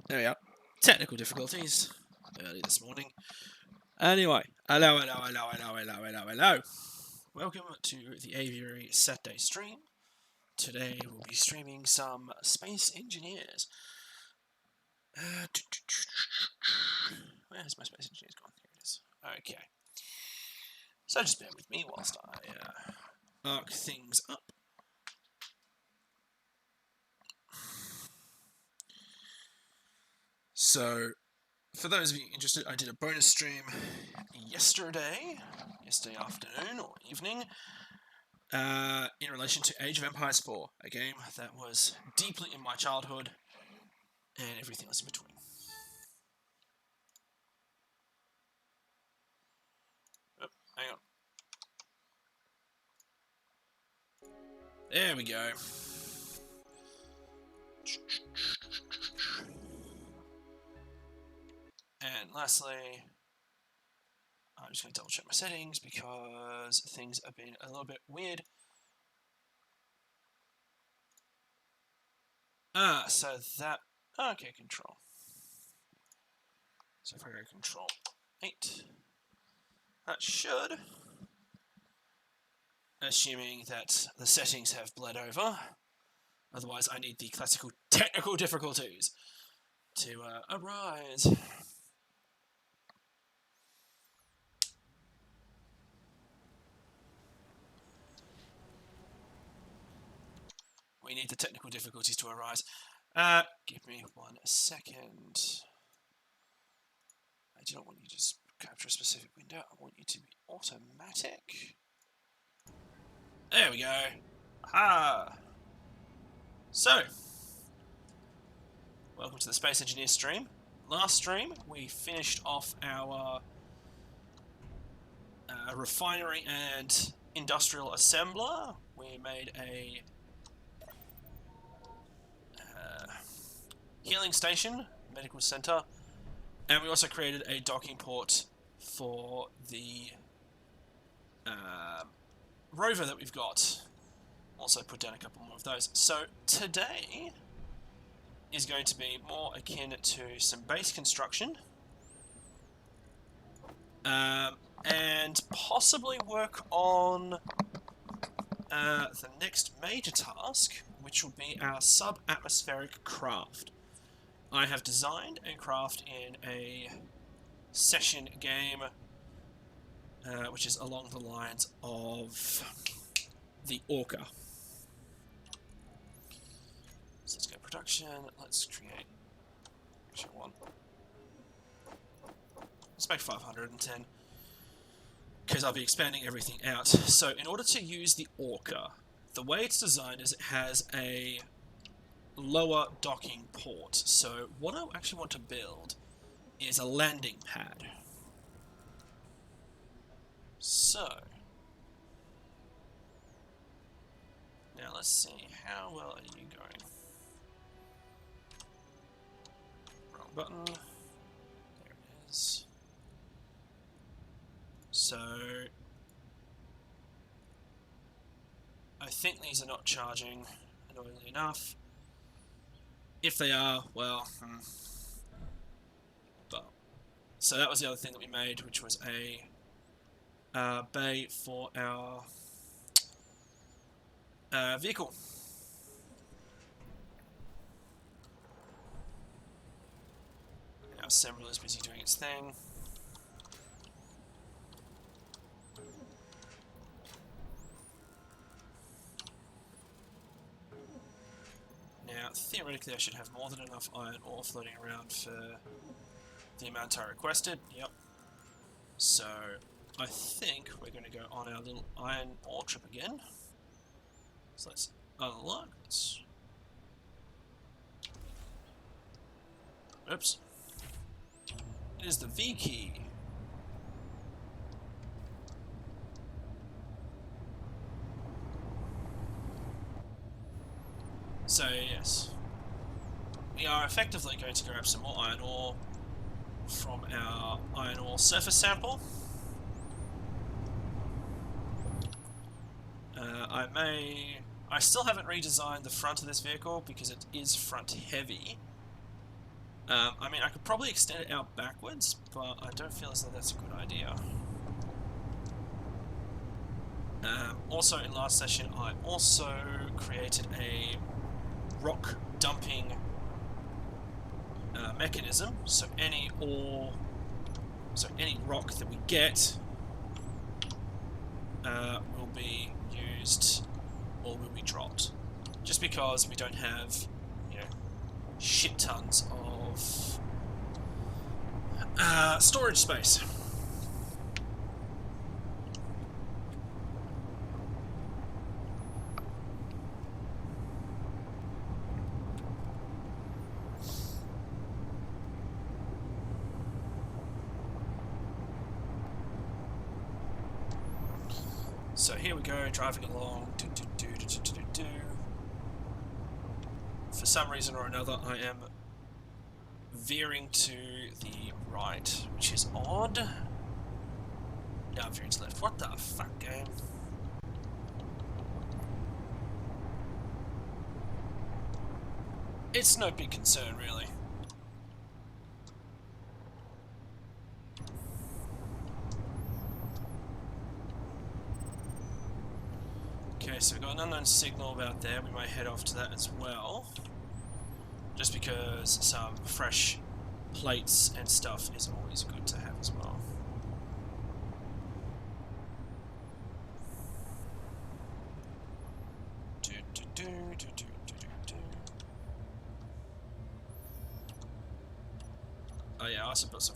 There we are. Technical difficulties early this morning. Anyway, hello. Welcome to the Aviary Saturday stream. Today we'll be streaming some Space Engineers. Where's my Space Engineers gone? Here it is. Okay. So just bear with me whilst I arc things up. So, for those of you interested, I did a bonus stream yesterday afternoon or evening, in relation to Age of Empires 4, a game that was deeply in my childhood, and everything else in between. Oh, hang on. There we go. And lastly, I'm just going to double check my settings because things have been a little bit weird. So that... Okay, control. So if I go control 8, that should, assuming that the settings have bled over, otherwise I need the classical technical difficulties to arise. We need the technical difficulties to arise. Give me 1 second. I do not want you to just capture a specific window. I want you to be automatic. There we go. Aha! So, welcome to the Space Engineer stream. Last stream, we finished off our refinery and industrial assembler. We made a healing station, medical center, and we also created a docking port for the rover that we've got. Also put down a couple more of those. So today is going to be more akin to some base construction, and possibly work on the next major task, which will be our sub-atmospheric craft. I have designed a craft in a session game, which is along the lines of the Orca. So let's go production, let's create one. Let's make 510, because I'll be expanding everything out. So in order to use the Orca, the way it's designed is it has a lower docking port. So what I actually want to build is a landing pad. So now let's see, how well are you going? Wrong button. There it is. So I think these are not charging, annoyingly enough. If they are, well, but so that was the other thing that we made, which was a bay for our vehicle. Our assembler is busy doing its thing. Now, theoretically, I should have more than enough iron ore floating around for the amount I requested. Yep. So, I think we're going to go on our little iron ore trip again. So let's unlock this. Oops. It is the V key. So, yes. We are effectively going to grab some more iron ore from our iron ore surface sample. I still haven't redesigned the front of this vehicle because it is front heavy. I mean, I could probably extend it out backwards, but I don't feel as though that's a good idea. Also, in last session, I also created a rock dumping mechanism. So any rock that we get will be used or will be dropped. Just because we don't have, you know, shit tons of storage space. So here we go, driving along. For some reason or another, I am veering to the right, which is odd. Now I'm veering to left. What the fuck, game? It's no big concern, really. Okay, so we've got an unknown signal about there. We might head off to that as well. Just because some fresh plates and stuff is always good to have as well. Oh yeah, I suppose so.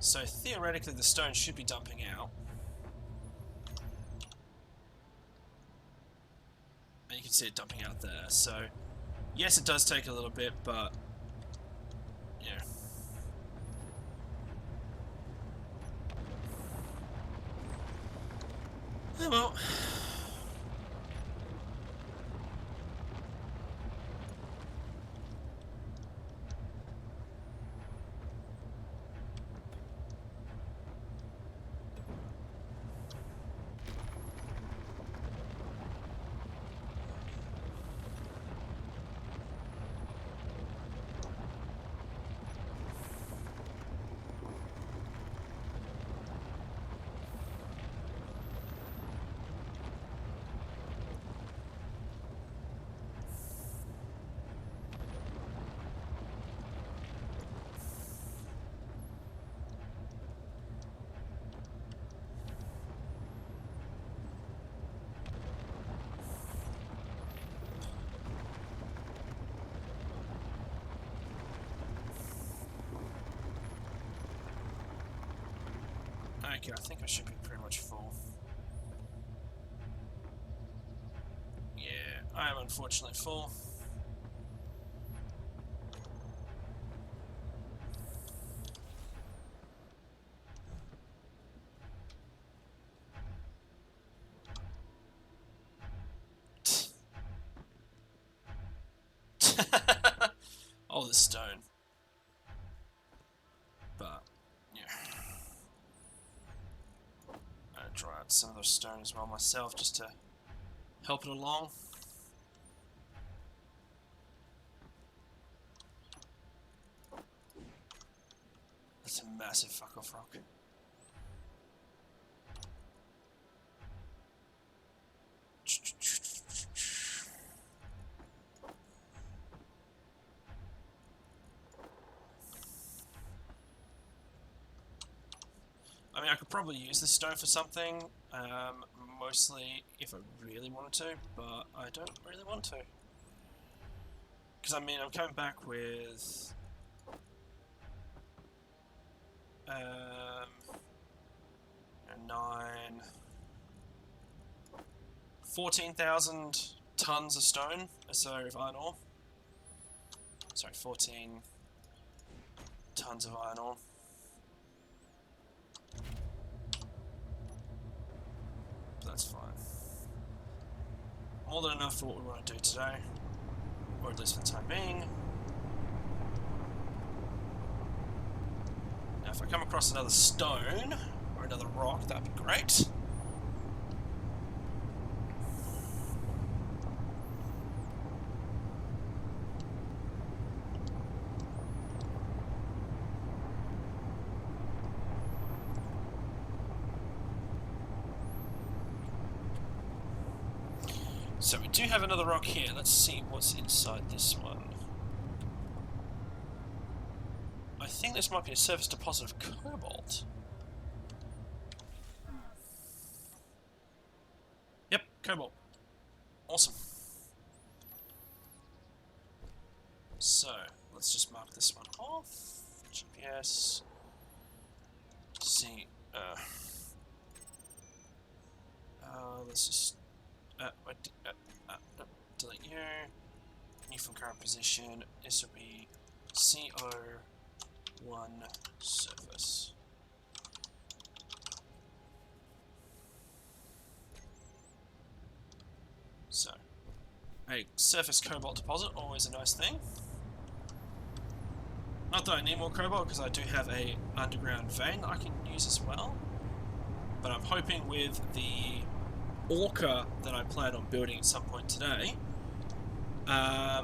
So theoretically the stone should be dumping out. And you can see it dumping out there. So yes, it does take a little bit, but yeah. Oh well. Okay, I think I should be pretty much full. Yeah, I am unfortunately full. Oh, the stone. But, yeah. I'm gonna draw out some of the stone as well myself, just to help it along. That's a massive fuck off rock. I mean, I could probably use this stone for something, mostly if I really wanted to, but I don't really want to. Because, I mean, I'm coming back with 14,000 tons of stone, so of iron ore. Sorry, 14 tons of iron ore. That's fine. more than enough for what we want to do today, or at least for the time being. Now, if I come across another stone or another rock, that'd be great. So we do have another rock here. Let's see what's inside this one. I think this might be a surface deposit of cobalt. Yep, cobalt. Awesome. So, let's just mark this one off. GPS. See. Let's just. Delete you. New from current position. This will be CO1 surface. So, a surface cobalt deposit, always a nice thing. Not that I need more cobalt, because I do have a underground vein that I can use as well. But I'm hoping with the orca that I plan on building at some point today, I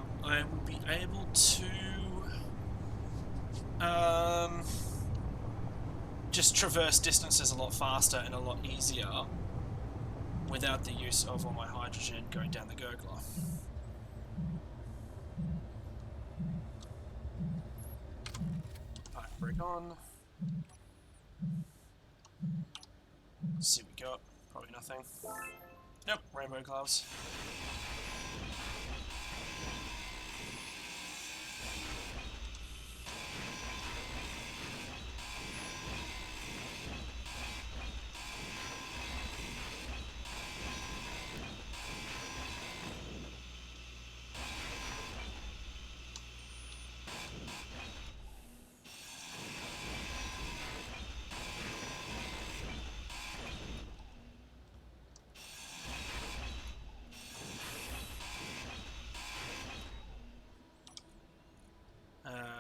will be able to just traverse distances a lot faster and a lot easier without the use of all my hydrogen going down the gurgler. Pipe break on. Let's see what we got. Probably nothing. Nope, rainbow gloves.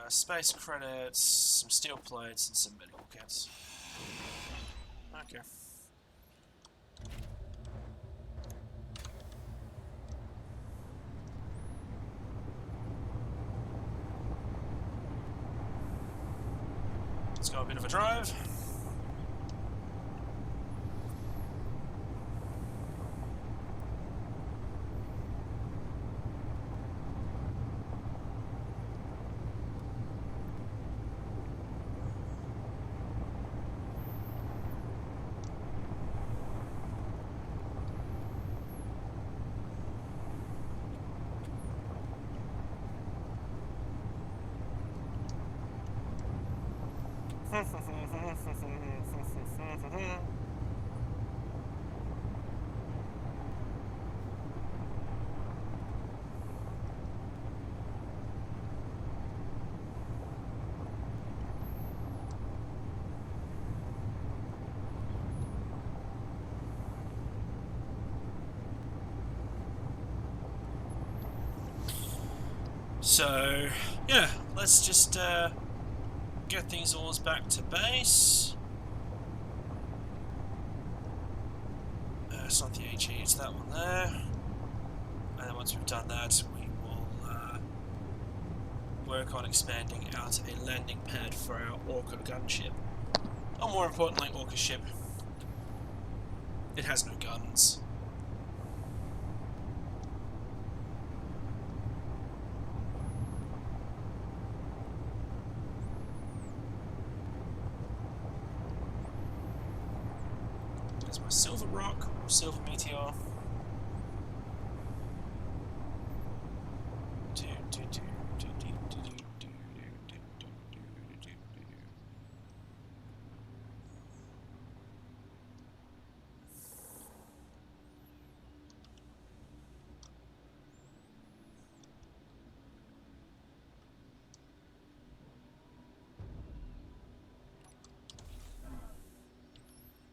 Space credits, some steel plates, and some medical kits. Okay. Let's go a bit of a drive. So, yeah, let's just get these ores back to base. It's not the HE, it's that one there. And then once we've done that, we will work on expanding out a landing pad for our Orca gunship. Or more importantly, Orca ship. It has no guns. There's my silver rock, or silver meteor.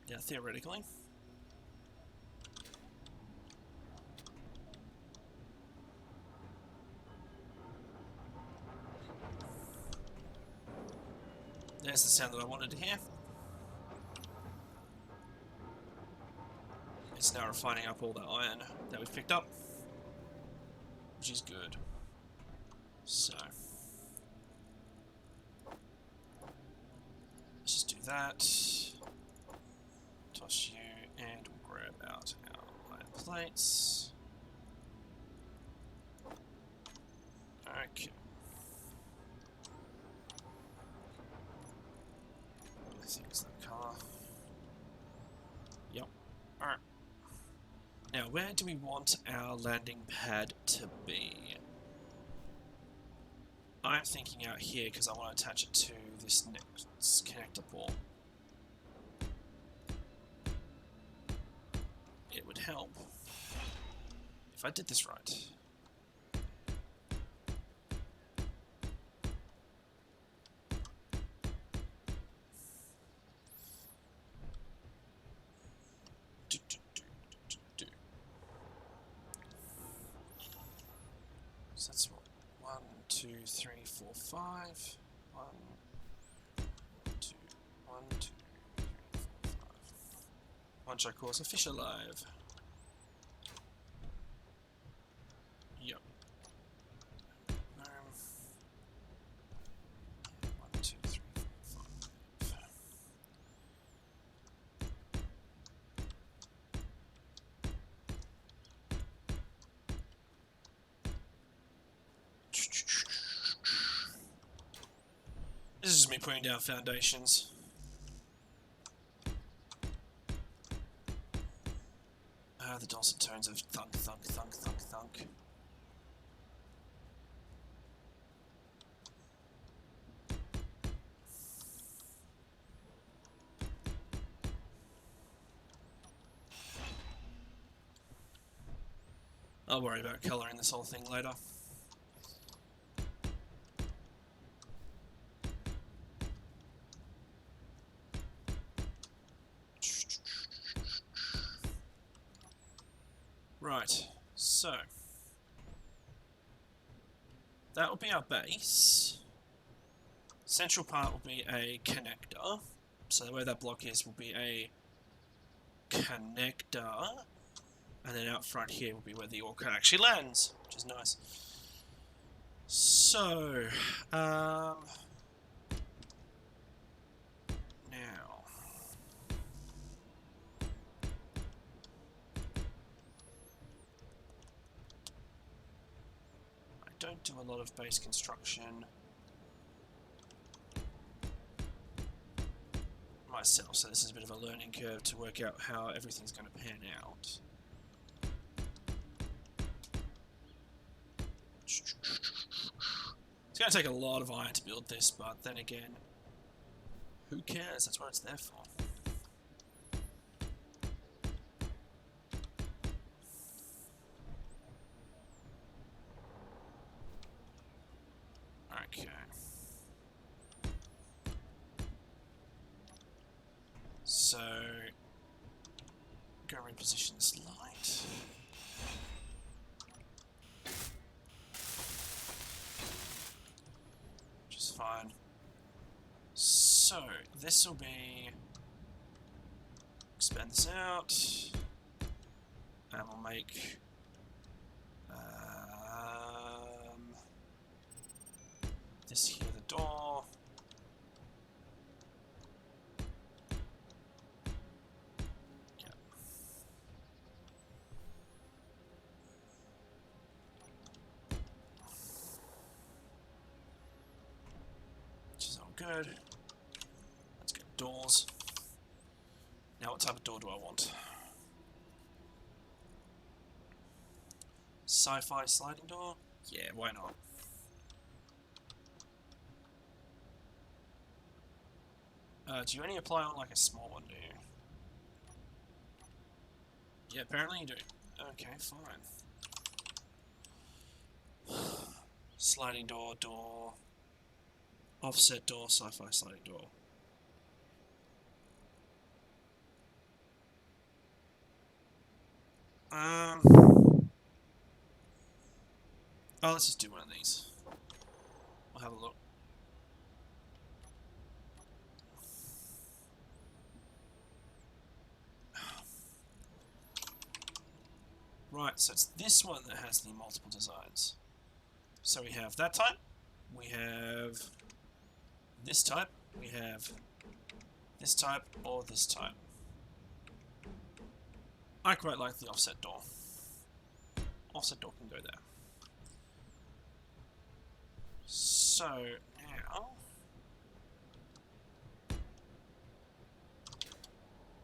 Yeah, theoretically. There's the sound that I wanted to hear. It's now refining up all that iron that we've picked up, which is good. So let's just do that. Toss you, and we'll grab out our iron plates. Okay. I think it's that car. Yep. Alright. Now, where do we want our landing pad to be? I'm thinking out here because I want to attach it to this next connector port. It would help if I did this right. So that's what, 1, 2, 3, 4, 5. 1, 2, 1, 2, 3, 4, 5. Once I cause a fish alive. Yep. 1, 2, 3, 4, 5. This is me putting down foundations. The dulcet tones of thunk, thunk, thunk, thunk, thunk. I'll worry about colouring this whole thing later. Right, so that will be our base. Central part will be a connector. So the way that block is will be a connector. And then out front here will be where the orca actually lands, which is nice. So, now, I don't do a lot of base construction myself, so this is a bit of a learning curve to work out how everything's going to pan out. It's going to take a lot of iron to build this, but then again, who cares? That's what it's there for. Okay. So, go reposition this light. Which is fine. So, this will be... expand this out. And we'll make... this here the door. Yeah. Which is all good. Let's get doors. Now what type of door do I want? Sci-Fi sliding door? Yeah, why not? Do you only apply on like a small one, do you? Yeah, apparently you do. Okay, fine. Sliding door, door. Offset door, sci-fi sliding door. Oh, let's just do one of these. We'll have a look. Right, so it's this one that has the multiple designs. So we have that type, we have this type, we have this type, or this type. I quite like the offset door. Offset door can go there. So, now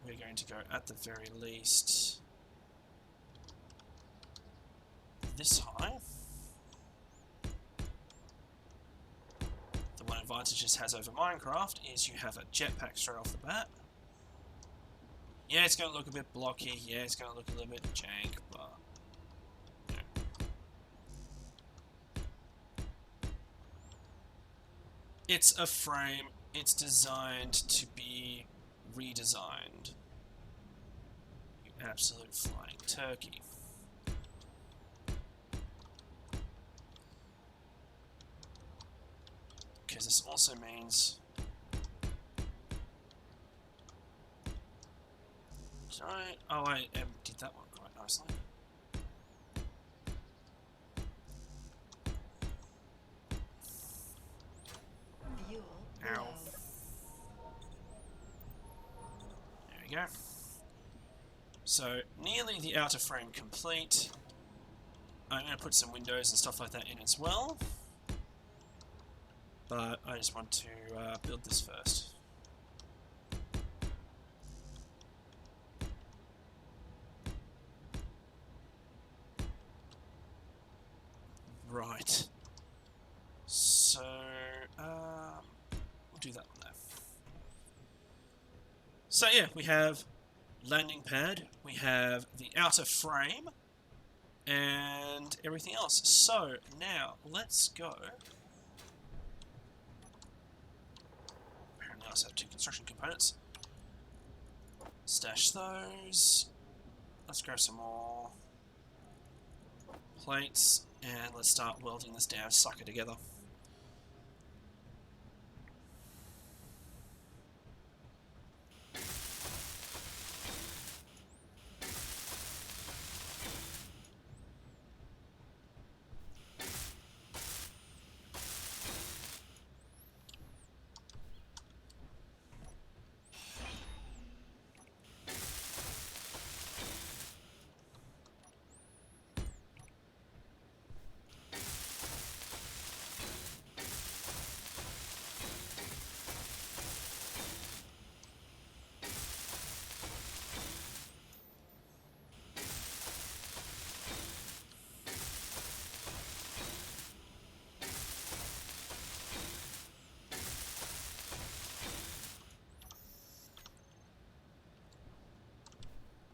we're going to go, at the very least, this high. The one advantage this has over Minecraft is you have a jetpack straight off the bat. Yeah, it's going to look a bit blocky, yeah, it's going to look a little bit jank, but... yeah. It's a frame, it's designed to be redesigned. You absolute flying turkey. Because this also means... did I... oh, I did that one quite nicely. Ow. There we go. So, nearly the outer frame complete. I'm going to put some windows and stuff like that in as well. But I just want to build this first. Right. So, we'll do that one there. So yeah, we have landing pad, we have the outer frame, and everything else. So, now, let's go. Apparently I also have 2 construction components. Stash those. Let's grab some more plates, and let's start welding this damn sucker together.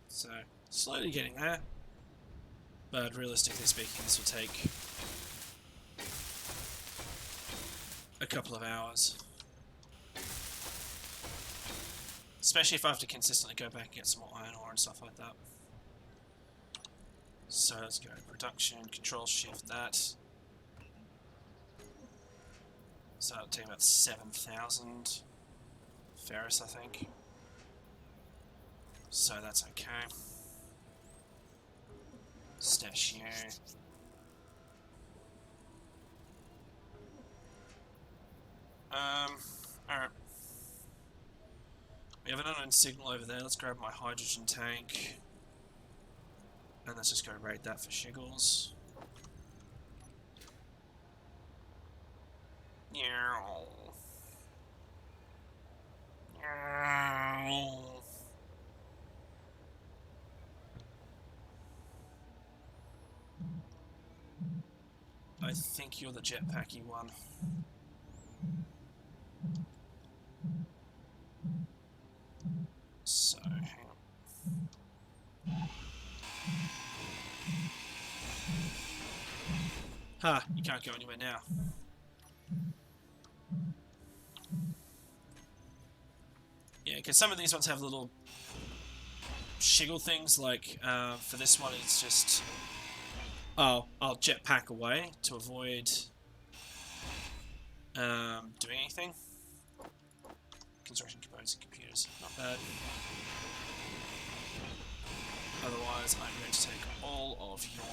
So, slowly getting there, but realistically speaking this will take a couple of hours. Especially if I have to consistently go back and get some more iron ore and stuff like that. So let's go production, control shift that. So it'll take about 7,000 ferrous, I think. So that's okay. Stash you. Alright. We have an unknown signal over there. Let's grab my hydrogen tank. And let's just go raid that for shiggles. Meow. Meow. I think you're the jetpacky one. So, hang on. Ha! You can't go anywhere now. Yeah, because some of these ones have little shiggle things, like for this one it's just... oh, I'll jetpack away to avoid doing anything. Construction components and computers, not bad. Otherwise, I'm going to take all of your...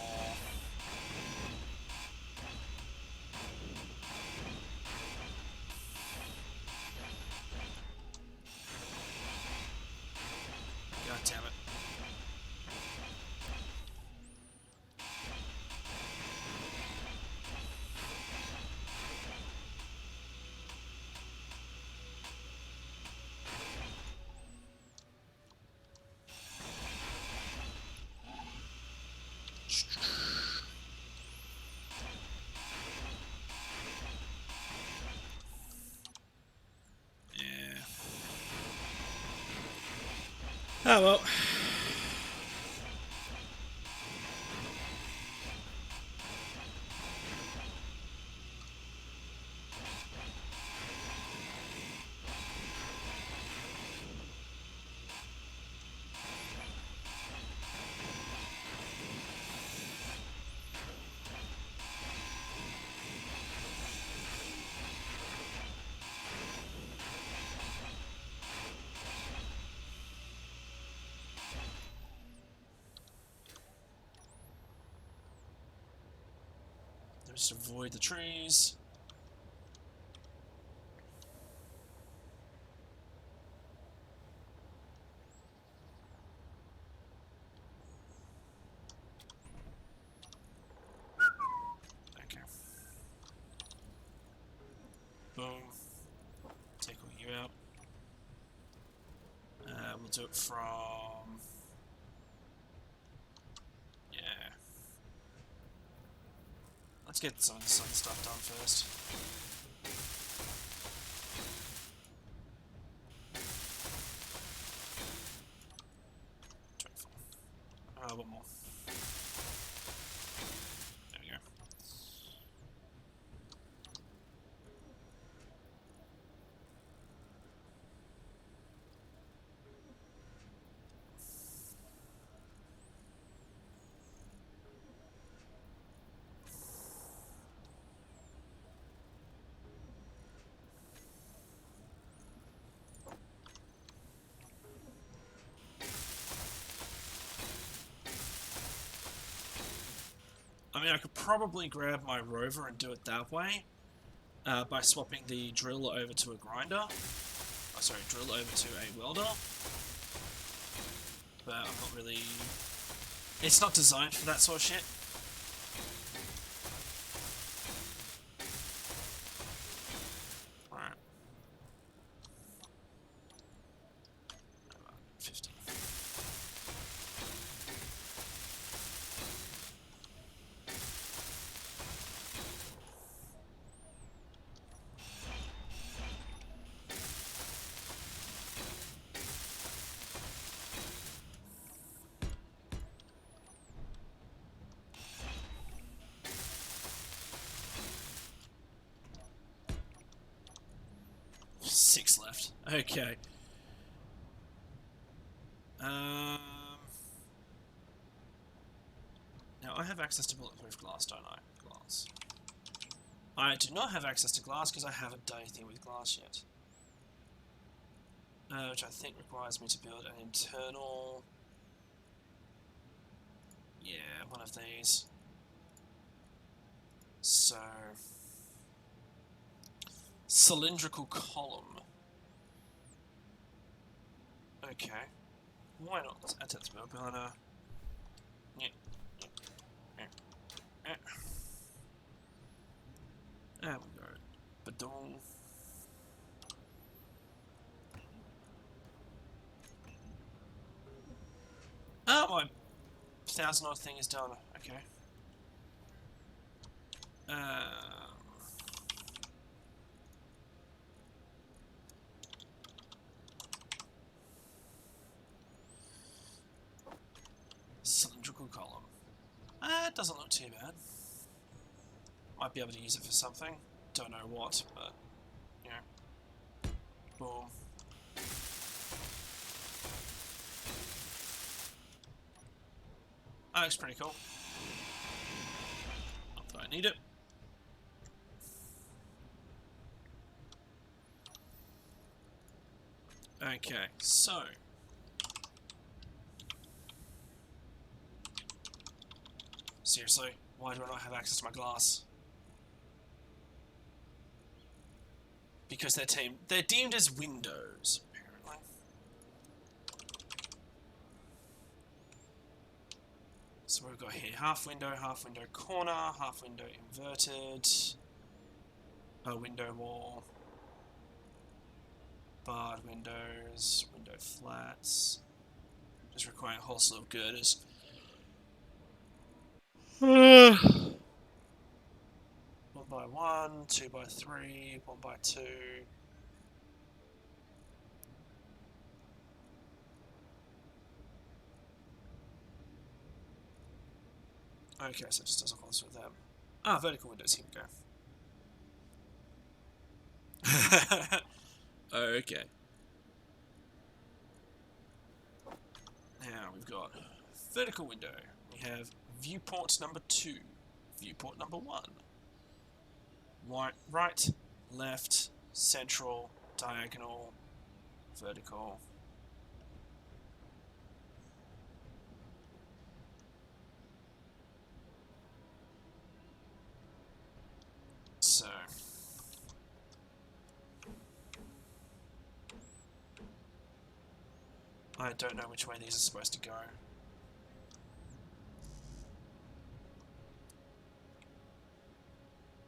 God damn it. Yeah. Oh well. Just avoid the trees. Okay. Boom. Take all you out. We'll do it from... Yeah. Let's get some of the sun stuff done first. One more. There we go. I mean, I could probably grab my rover and do it that way by swapping the drill over to a grinder. Oh, sorry, drill over to a welder. But I'm not really... It's not designed for that sort of shit. Alright. 50. Six left. Okay. Now I have access to bulletproof glass, don't I? Glass. I do not have access to glass because I haven't done anything with glass yet. Which I think requires me to build an internal... Yeah, one of these. So... Cylindrical column. Okay. Why not? Let's add that to my burner. Yeah. There we go. Badong. Oh, my 1,000-odd thing is done. Okay. Cylindrical column. It doesn't look too bad. Might be able to use it for something. Don't know what, but yeah. Boom. That looks pretty cool. Not that I need it. Okay, so Seriously, why do I not have access to my glass? Because they're deemed as windows, apparently. So we've got here half window, corner, half window inverted, a window wall, barred windows, window flats, just requiring a whole slew of girders. 1x1, 2x3, 1x2. Okay, so it just doesn't close with them. Ah, vertical windows, here we go. Okay. Now we've got vertical window. We have viewport number 2, viewport number 1. Right, left, central, diagonal, vertical. So I don't know which way these are supposed to go.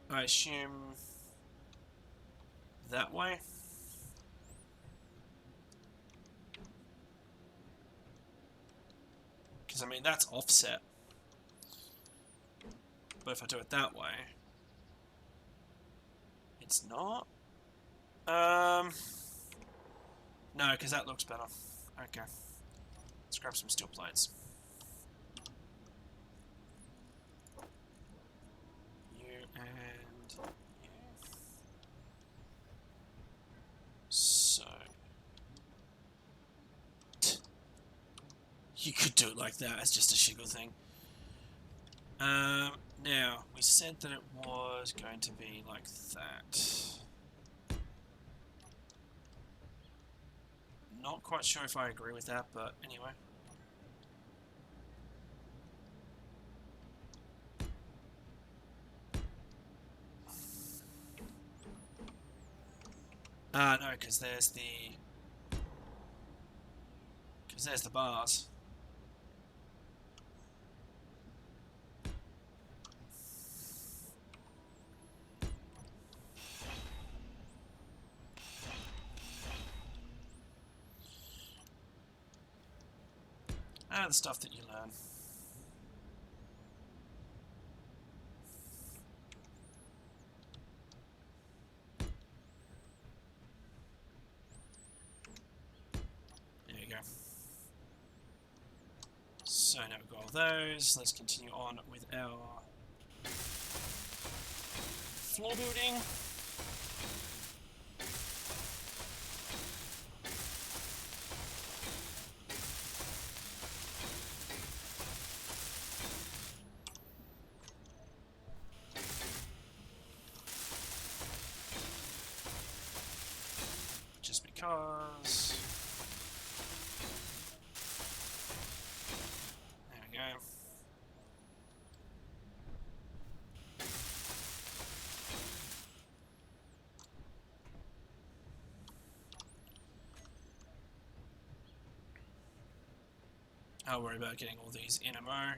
I assume that way. Because, I mean, that's offset. But if I do it that way, it's not. No, because that looks better. Okay. Let's grab some steel plates. You and you. So you could do it like that. It's just a shiggle thing. Now we said that it was going to be like that. Not quite sure if I agree with that, but anyway. No, because there's the bars. The stuff that you learn. There you go. So now we've got all those. Let's continue on with our floor building. Just because. There we go. I'll worry about getting all these in MO.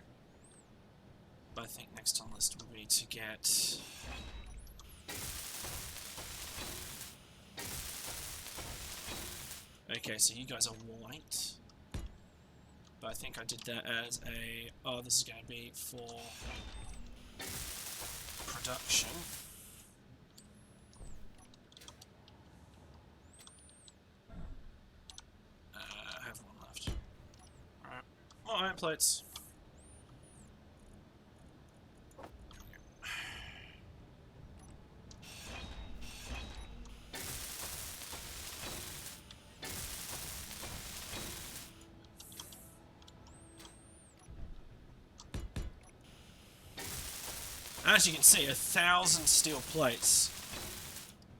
But I think next on the list will be to get okay, so you guys are white. But I think I did that as a oh, this is going to be for production. I have one left. Alright. More iron plates. As you can see, 1,000 steel plates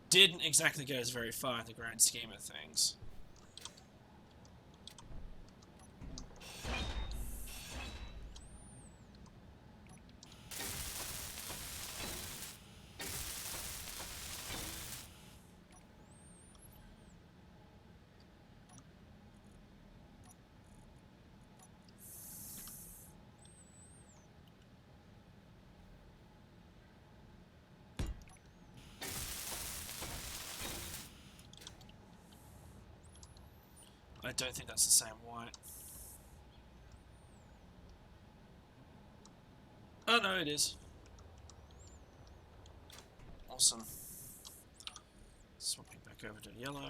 didn't exactly get us very far in the grand scheme of things. I don't think that's the same white. Oh no, it is. Awesome. Swapping back over to yellow.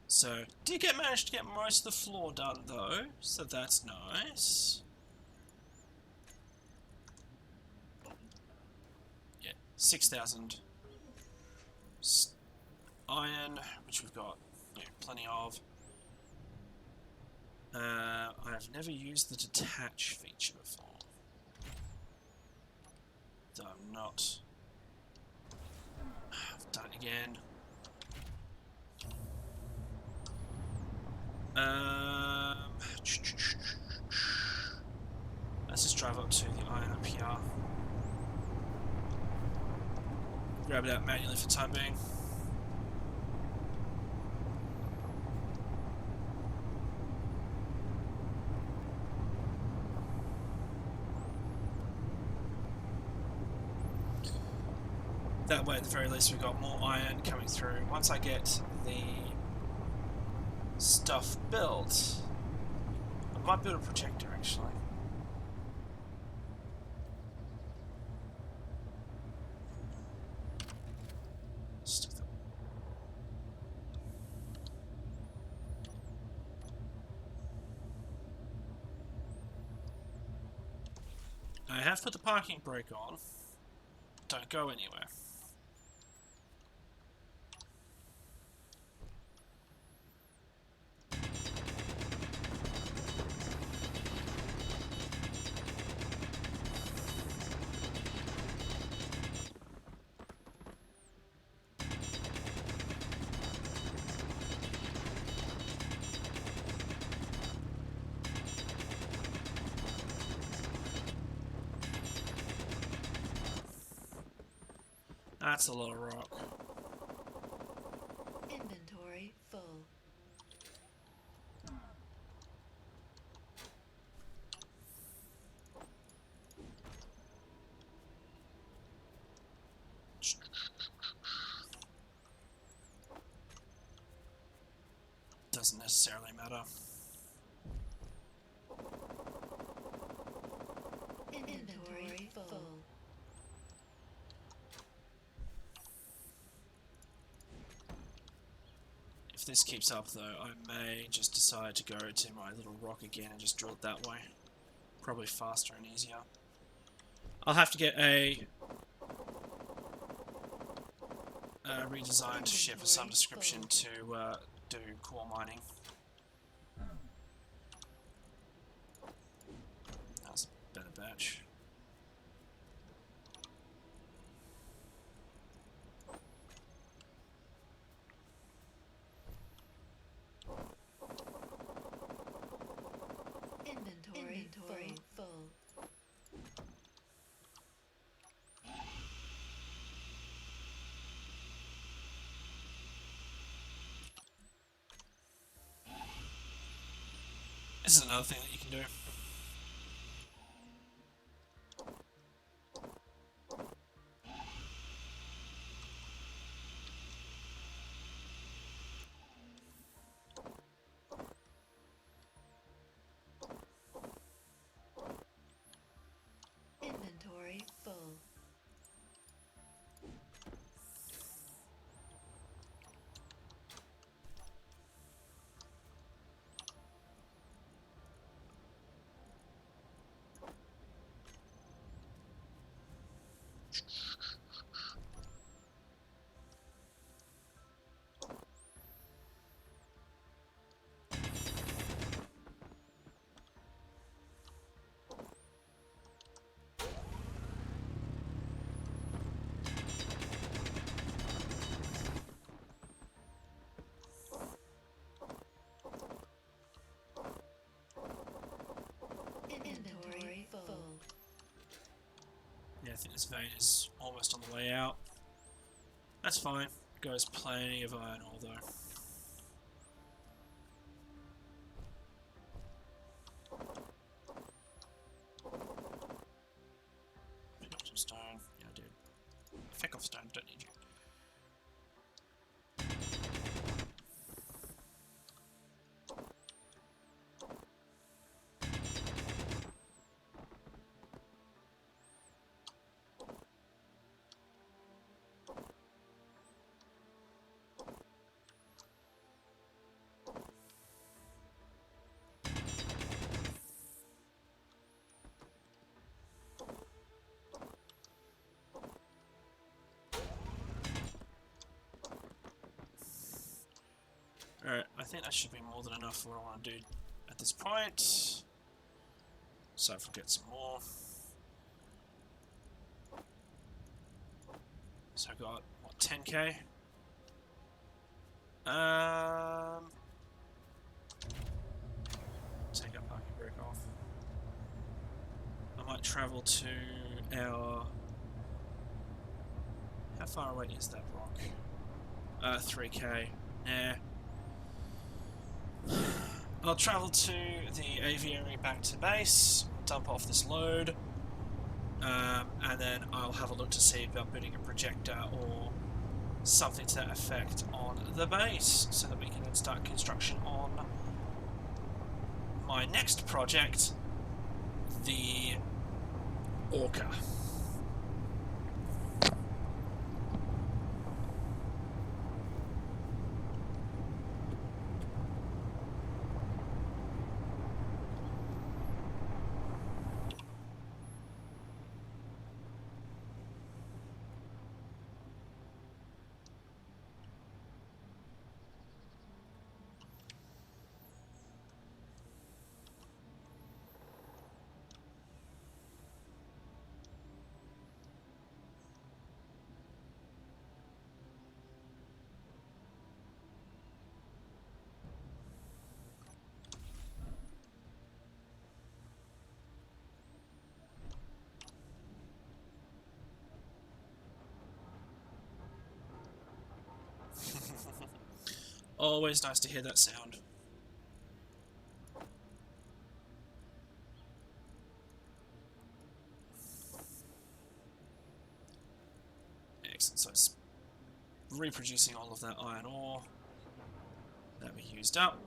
So, did manage to get most of the floor done though, so that's nice. Yeah, 6,000 iron, which we've got plenty of. I've never used the detach feature before. Though I'm not. I've done it again. Let's just drive up to the iron up here. Grab it out manually for the time being. That way, at the very least, we've got more iron coming through. Once I get the stuff built, I might build a projector actually. I have put the parking brake on. Don't go anywhere. That's a lot of rock. Inventory full. Doesn't necessarily matter. Inventory full. If this keeps up though, I may just decide to go to my little rock again and just drill it that way. Probably faster and easier. I'll have to get a redesigned ship of some description to do core mining. That's a better batch. Inventory full. This is another thing that you can do. Inventory full. Inventory full. I think this vein is almost on the way out. That's fine. Goes plenty of iron ore though. Pick up some stone. Yeah, I did. Pick off stone, don't need you. Alright, I think that should be more than enough for what I want to do at this point. So if we get some more. So I got, what, 10k? Take our parking brake off. I might travel to our... How far away is that rock? 3k. Nah. I'll travel to the Aviary back to base, dump off this load, and then I'll have a look to see about putting a projector or something to that effect on the base, so that we can then start construction on my next project, the Orca. Always nice to hear that sound. Excellent, so it's reproducing all of that iron ore that we used up.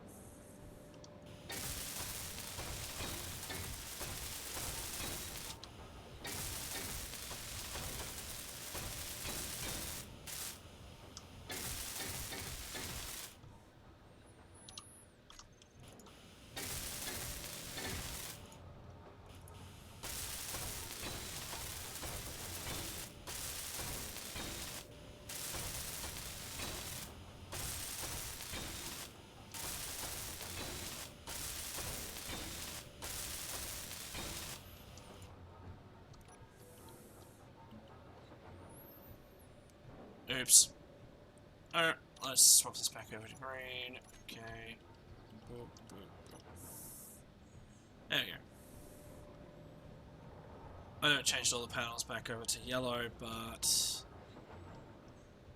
Oops. Alright, let's swap this back over to green. Okay. Boop, boop, boop. There we go. I know it changed all the panels back over to yellow, but...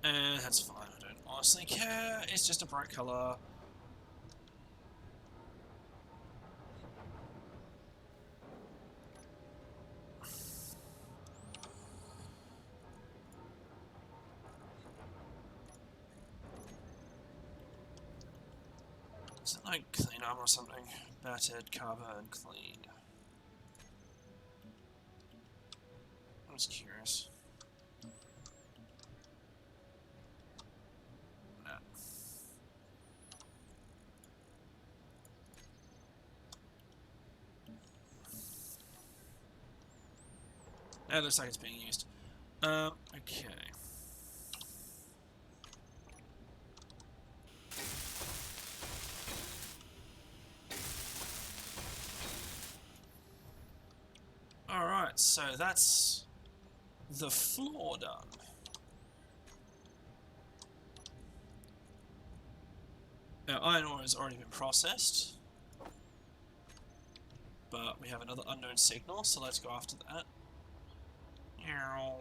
that's fine, I don't honestly care. It's just a bright colour. Is it like clean armor or something? Battered, carbon, clean. I'm just curious. Nah. It looks like it's being used. Okay. Alright, so that's the floor done. Our iron ore has already been processed, but we have another unknown signal, so let's go after that. Ow.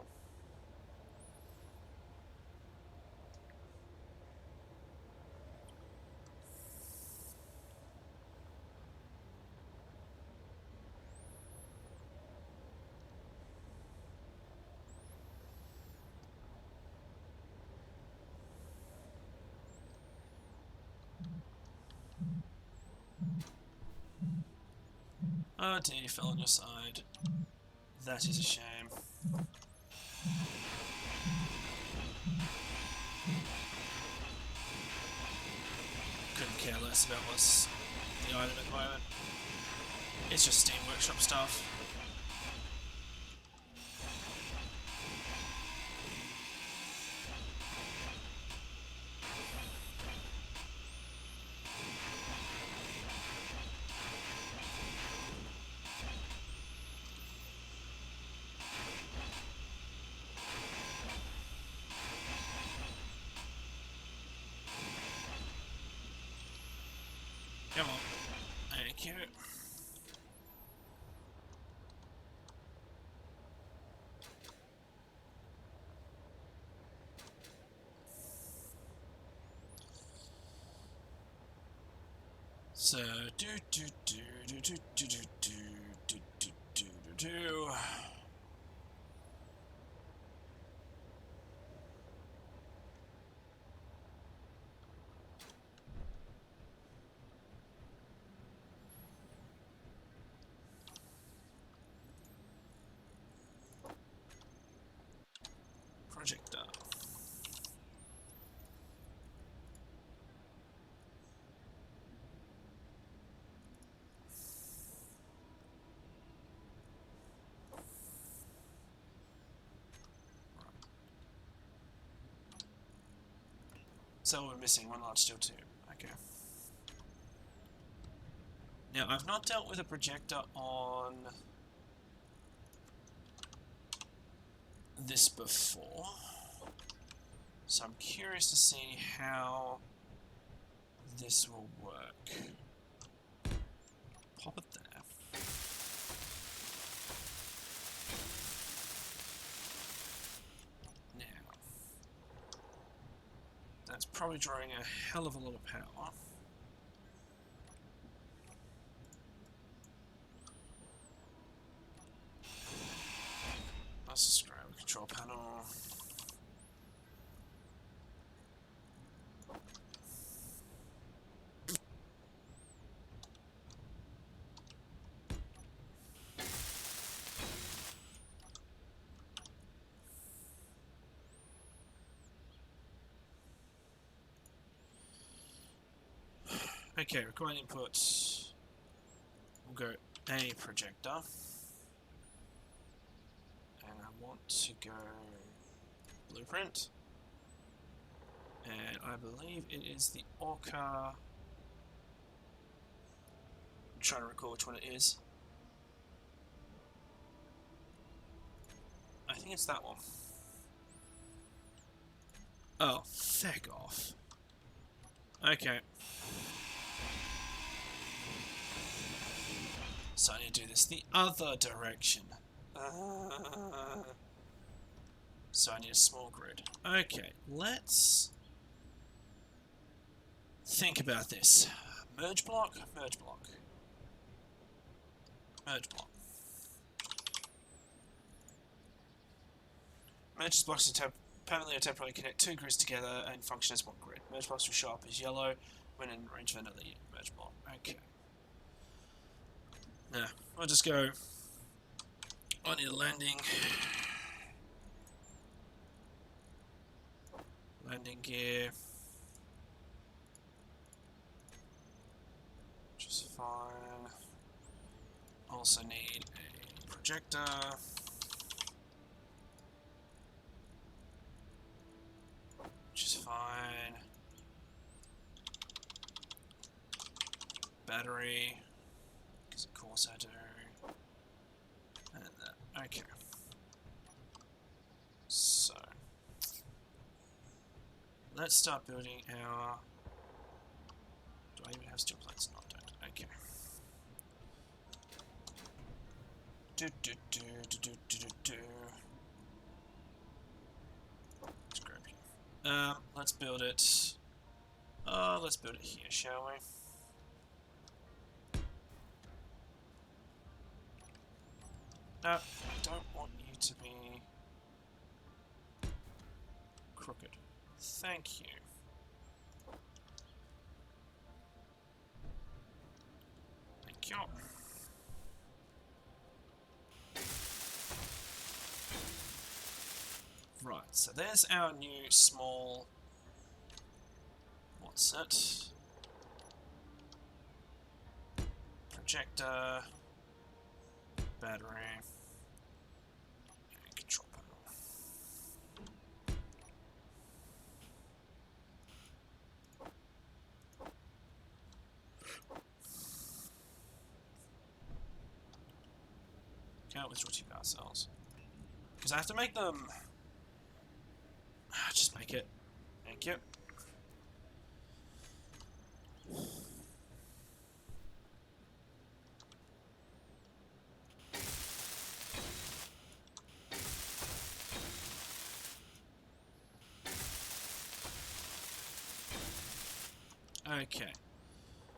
Oh dear, you fell on your side. That is a shame. Couldn't care less about what's the item at the moment. It's just Steam Workshop stuff. Come on. Thank you. So do. Projector. So we're missing one large steel tube. Okay. Now I've not dealt with a projector on this before, so I'm curious to see how this will work. Pop it there. Now, that's probably drawing a hell of a lot of power. Let's just grab a control panel. Okay, required input. We'll go a projector. And I want to go blueprint. And I believe it is the Orca. I'm trying to recall which one it is. I think it's that one. Oh, feck off. Okay. So I need to do this the other direction. So I need a small grid. Okay, let's think about this. Merge block, merge block. Merge block. Merge blocks to permanently or temporarily connect two grids together and function as one grid. Merge blocks will show up as yellow when in range of another merge block. Okay. Now, we'll just go on your landing. Landing gear. Which is fine. Also need a projector. Which is fine. Battery. Because of course I do. And that. Okay. So. Let's start building our... Do I even have steel plates? No, I don't. Okay. Do. Let's build it. Let's build it here, shall we? No, I don't want you to be crooked. Thank you. Thank you. Right, so there's our new small... What's it? Projector, battery, and control panel. Can't withdraw 2 power cells. Because I have to make them... Just make it. Thank you. Okay,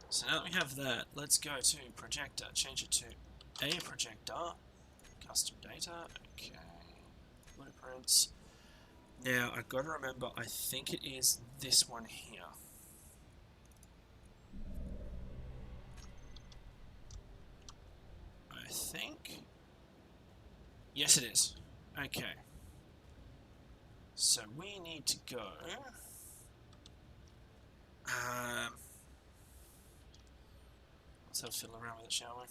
so now that we have that, let's go to projector, change it to a projector, custom data, okay, blueprints. Now, I've got to remember, I think it is this one here. I think? Yes, it is. Okay. So we need to go... let's have a fiddle around with it, shall we?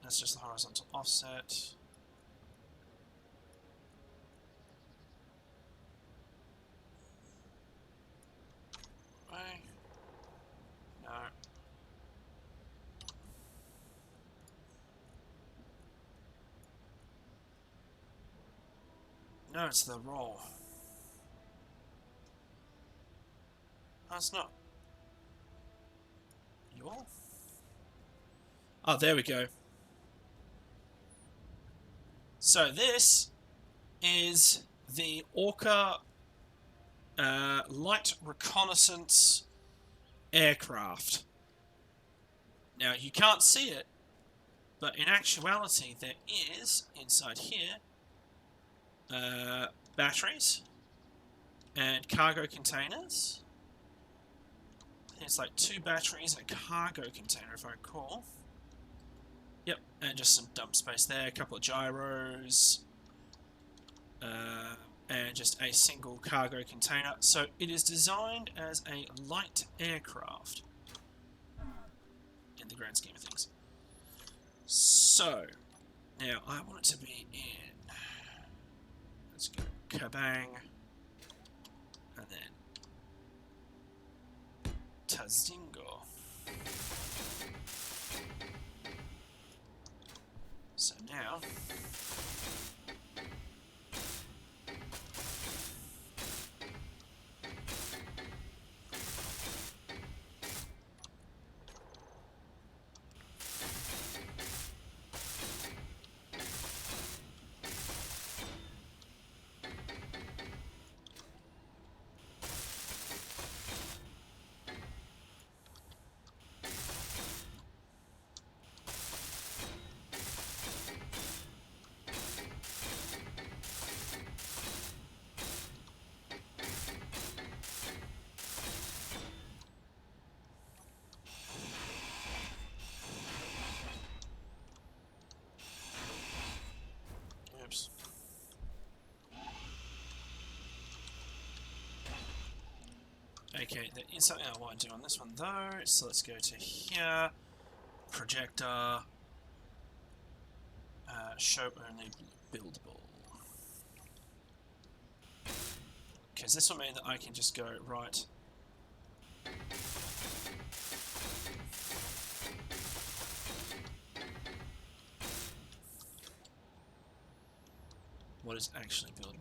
That's just the horizontal offset. Right. No. No, it's the roll. No, it's not. Your? Oh, there we go. So this is the Orca light reconnaissance aircraft. Now, you can't see it, but in actuality there is, inside here, batteries and cargo containers. It's like 2 batteries and a cargo container, if I recall. Yep, and just some dump space there, a couple of gyros, and just a single cargo container. So it is designed as a light aircraft in the grand scheme of things. So, now I want it to be in... Let's go kabang, and then Tazingo. So now... Oops. Okay, there is something I want to do on this one though, so let's go to here, projector, show only buildable. Because this will mean that I can just go, right, what is actually buildable?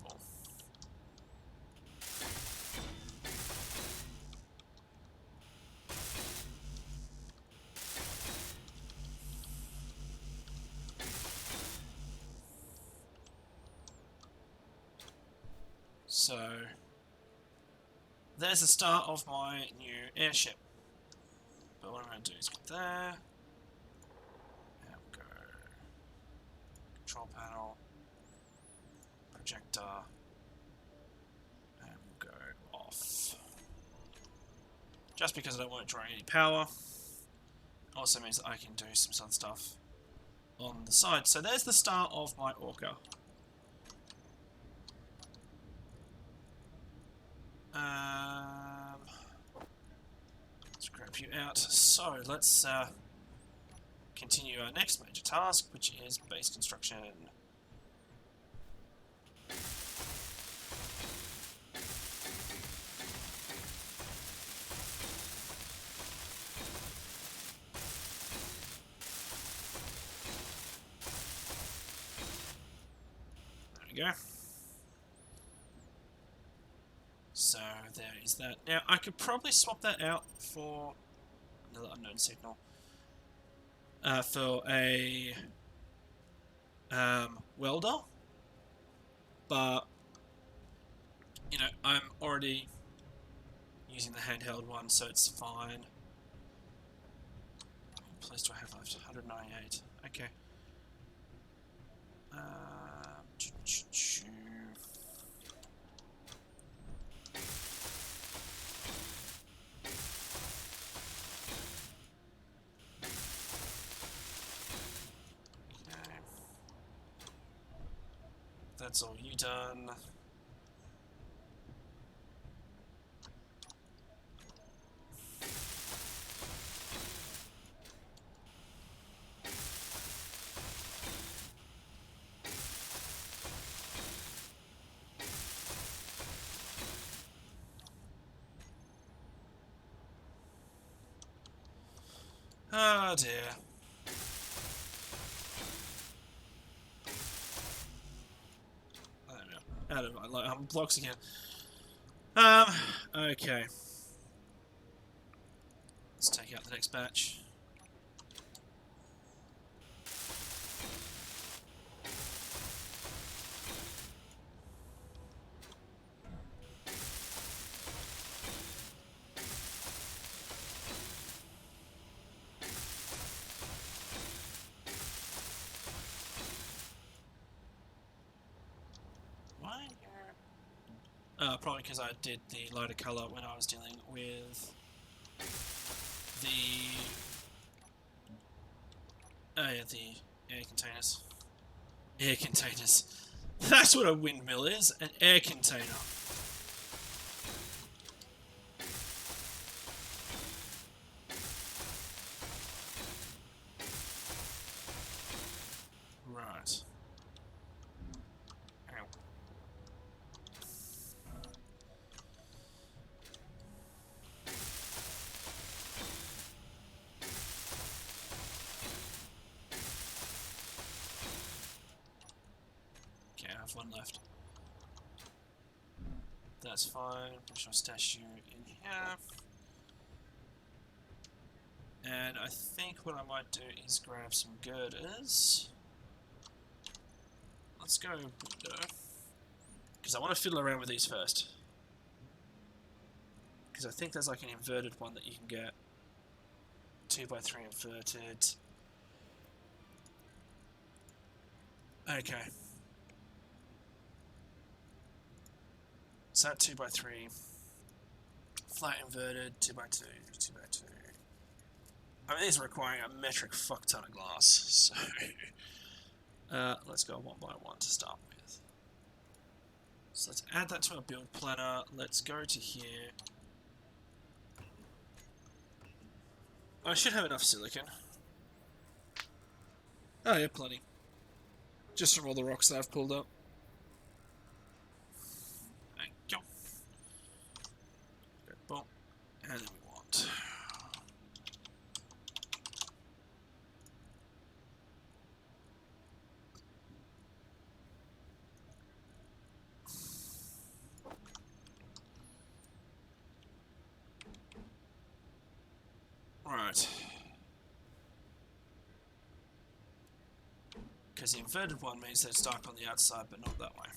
So there's the start of my new airship. But what I'm going to do is get there, and go control panel, projector, and go off. Just because I don't want it drawing any power. Also means that I can do some sun stuff on the side. So there's the start of my Orca. Let's grab you out. So let's continue our next major task, which is base construction. There we go. So there is that. Now I could probably swap that out for another unknown signal. For a welder, but you know I'm already using the handheld one, so it's fine. How many plays do I have left? 198. Okay. That's all you done. Oh dear. Out of my blocks again. Okay. Let's take out the next batch. Probably because I did the lighter colour when I was dealing with the air containers. Air containers. That's what a windmill is, an air container. Right. Ow. Okay, I have one left. That's fine. I'm sure I'll stash you in here. And I think what I might do is grab some girders. Let's go window. Because I want to fiddle around with these first. Because I think there's like an inverted one that you can get. 2x3 inverted. Okay. So that 2x3. Flat inverted, 2x2, 2x2. I mean, these are requiring a metric fuck ton of glass, so let's go one by one to start with. So let's add that to our build planner. Let's go to here. I should have enough silicon. Oh yeah, plenty. Just from all the rocks that I've pulled up. Thank you. Boom. And then we want... Right. Because the inverted one means that it's dark on the outside, but not that way.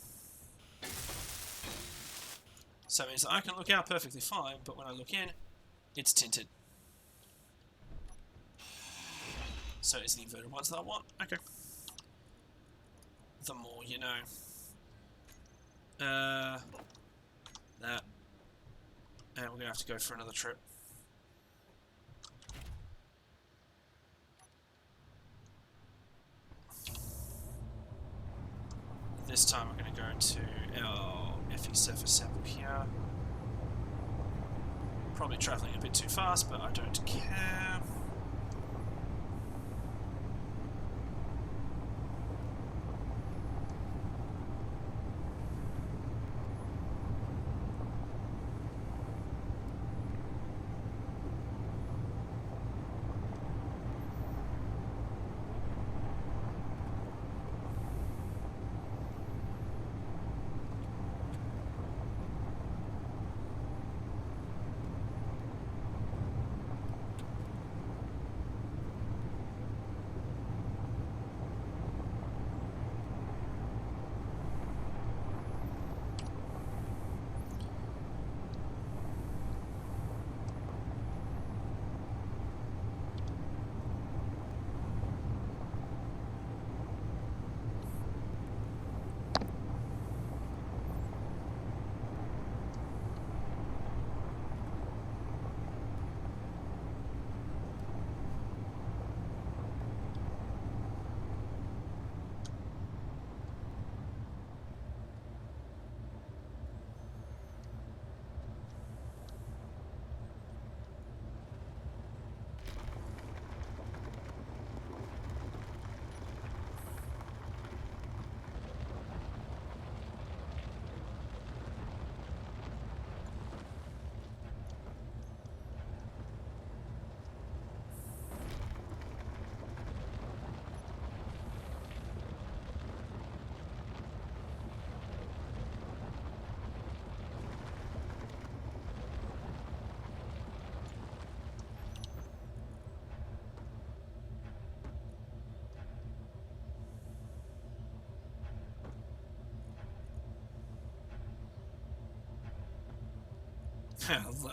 So it means that I can look out perfectly fine, but when I look in, it's tinted. So it's the inverted ones that I want. Okay. The more you know. That. And we're going to have to go for another trip. This time we're going to go to our FE surface sample here. Probably travelling a bit too fast, but I don't care.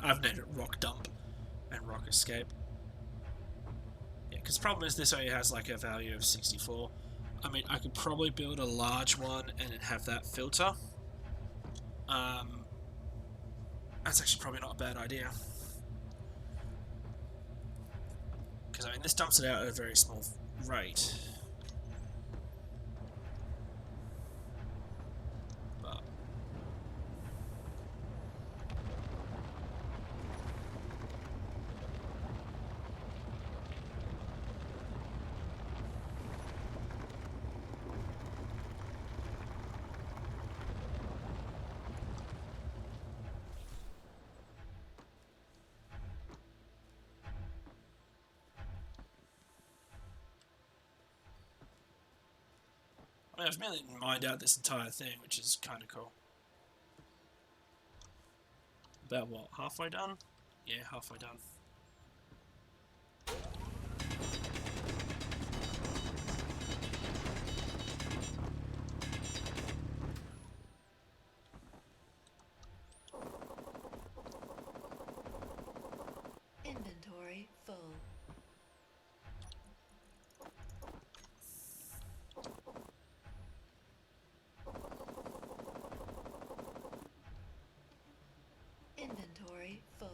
I've named it Rock Dump and Rock Escape. Yeah, because the problem is this only has like a value of 64. I mean, I could probably build a large one and then have that filter. That's actually probably not a bad idea. Because I mean, this dumps it out at a very small rate. But I mean, I've really mined out this entire thing, which is kind of cool. About what, halfway done? Yeah, halfway done. Inventory full. Inventory full.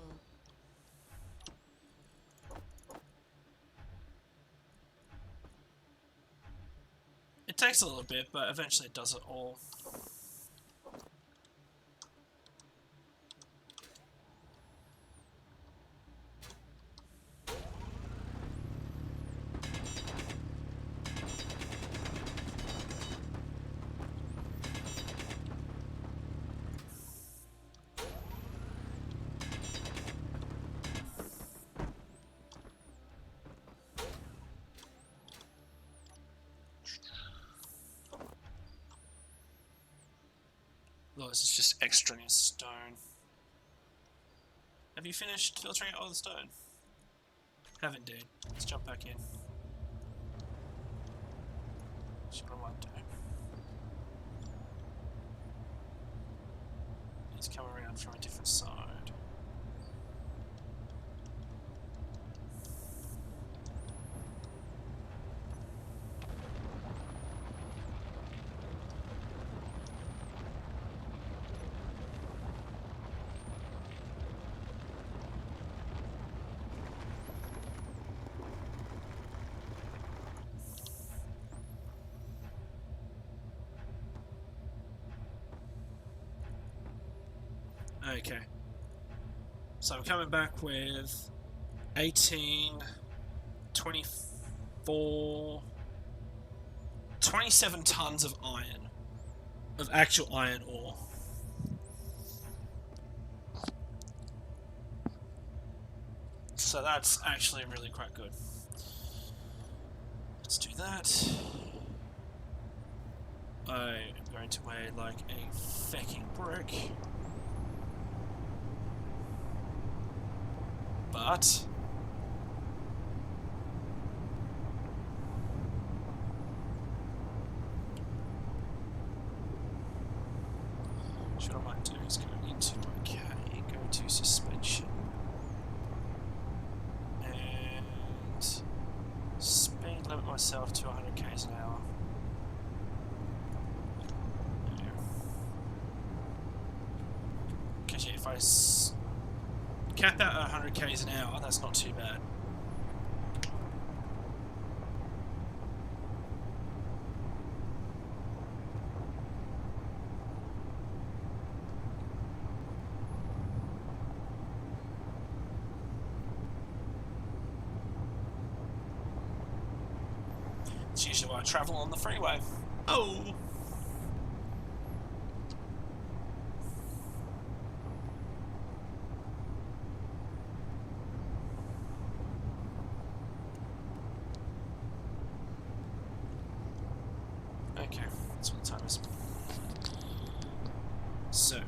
It takes a little bit, but eventually it does it all. Oh, this is just extracting stone. Have you finished filtering out all the stone? Have indeed. Let's jump back in. That's what I want to do. He's come around from a different side. Okay. So I'm coming back with 18, 24, 27 tons of iron. Of actual iron ore. So that's actually really quite good. Let's do that. I am going to weigh like a fucking brick. But what I might do is go into my K, go to suspension, and speed limit myself to 100 k's an hour. Because yeah, if I cap out at 100 k's an hour, that's not too bad. It's usually why I travel on the freeway. Oh! Okay, that's what the time is. So.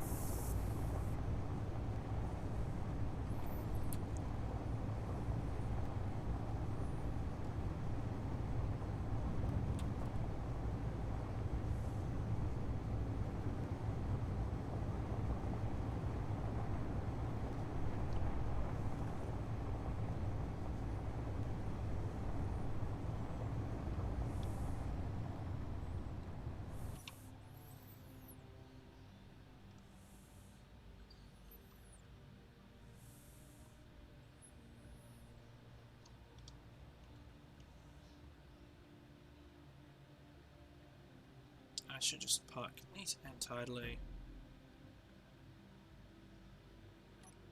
I should just park neat and tidily.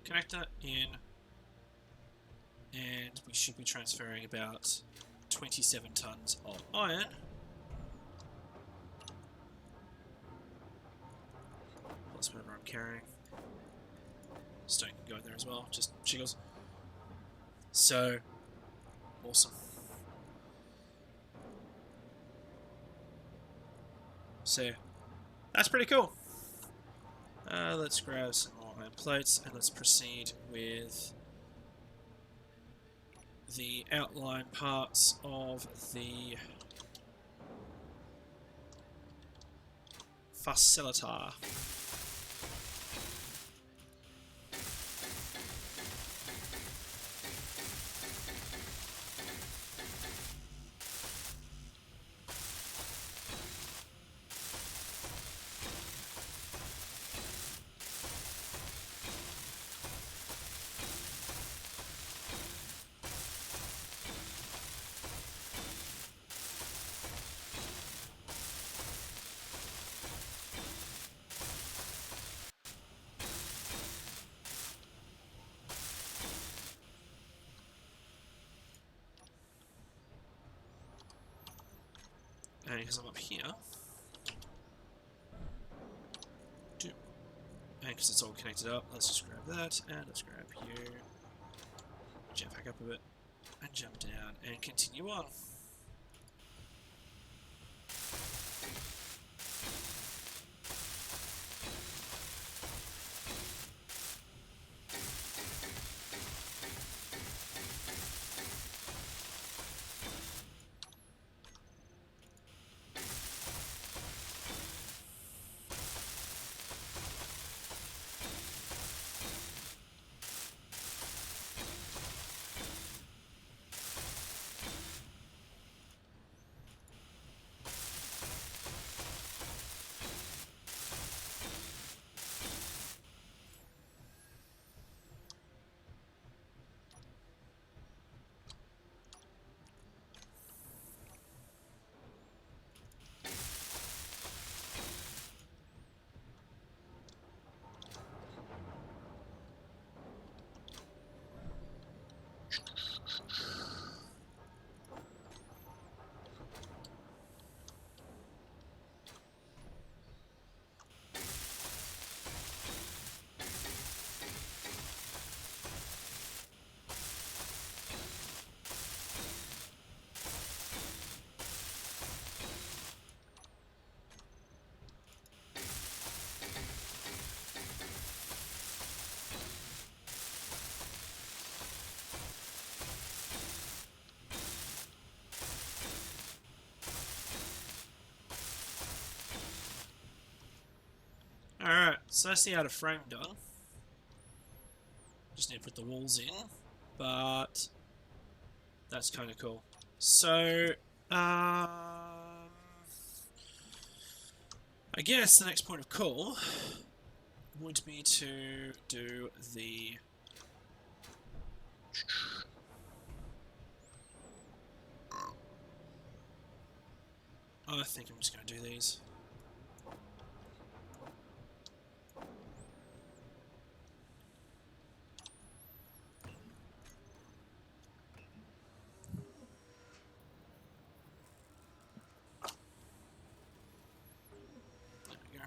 Connector in, and we should be transferring about 27 tons of iron. Plus whatever I'm carrying. Stone can go there as well, just shiggles. So, awesome. So, that's pretty cool. Let's grab some more iron plates and let's proceed with the outline parts of the facilitator. And because I'm up here, and because it's all connected up, let's just grab that, and let's grab you, jump back up a bit, and jump down, and continue on. So that's the out of frame done. Just need to put the walls in, but that's kind of cool. So, I guess the next point of call would be to do the... I think I'm just going to do these. There we go.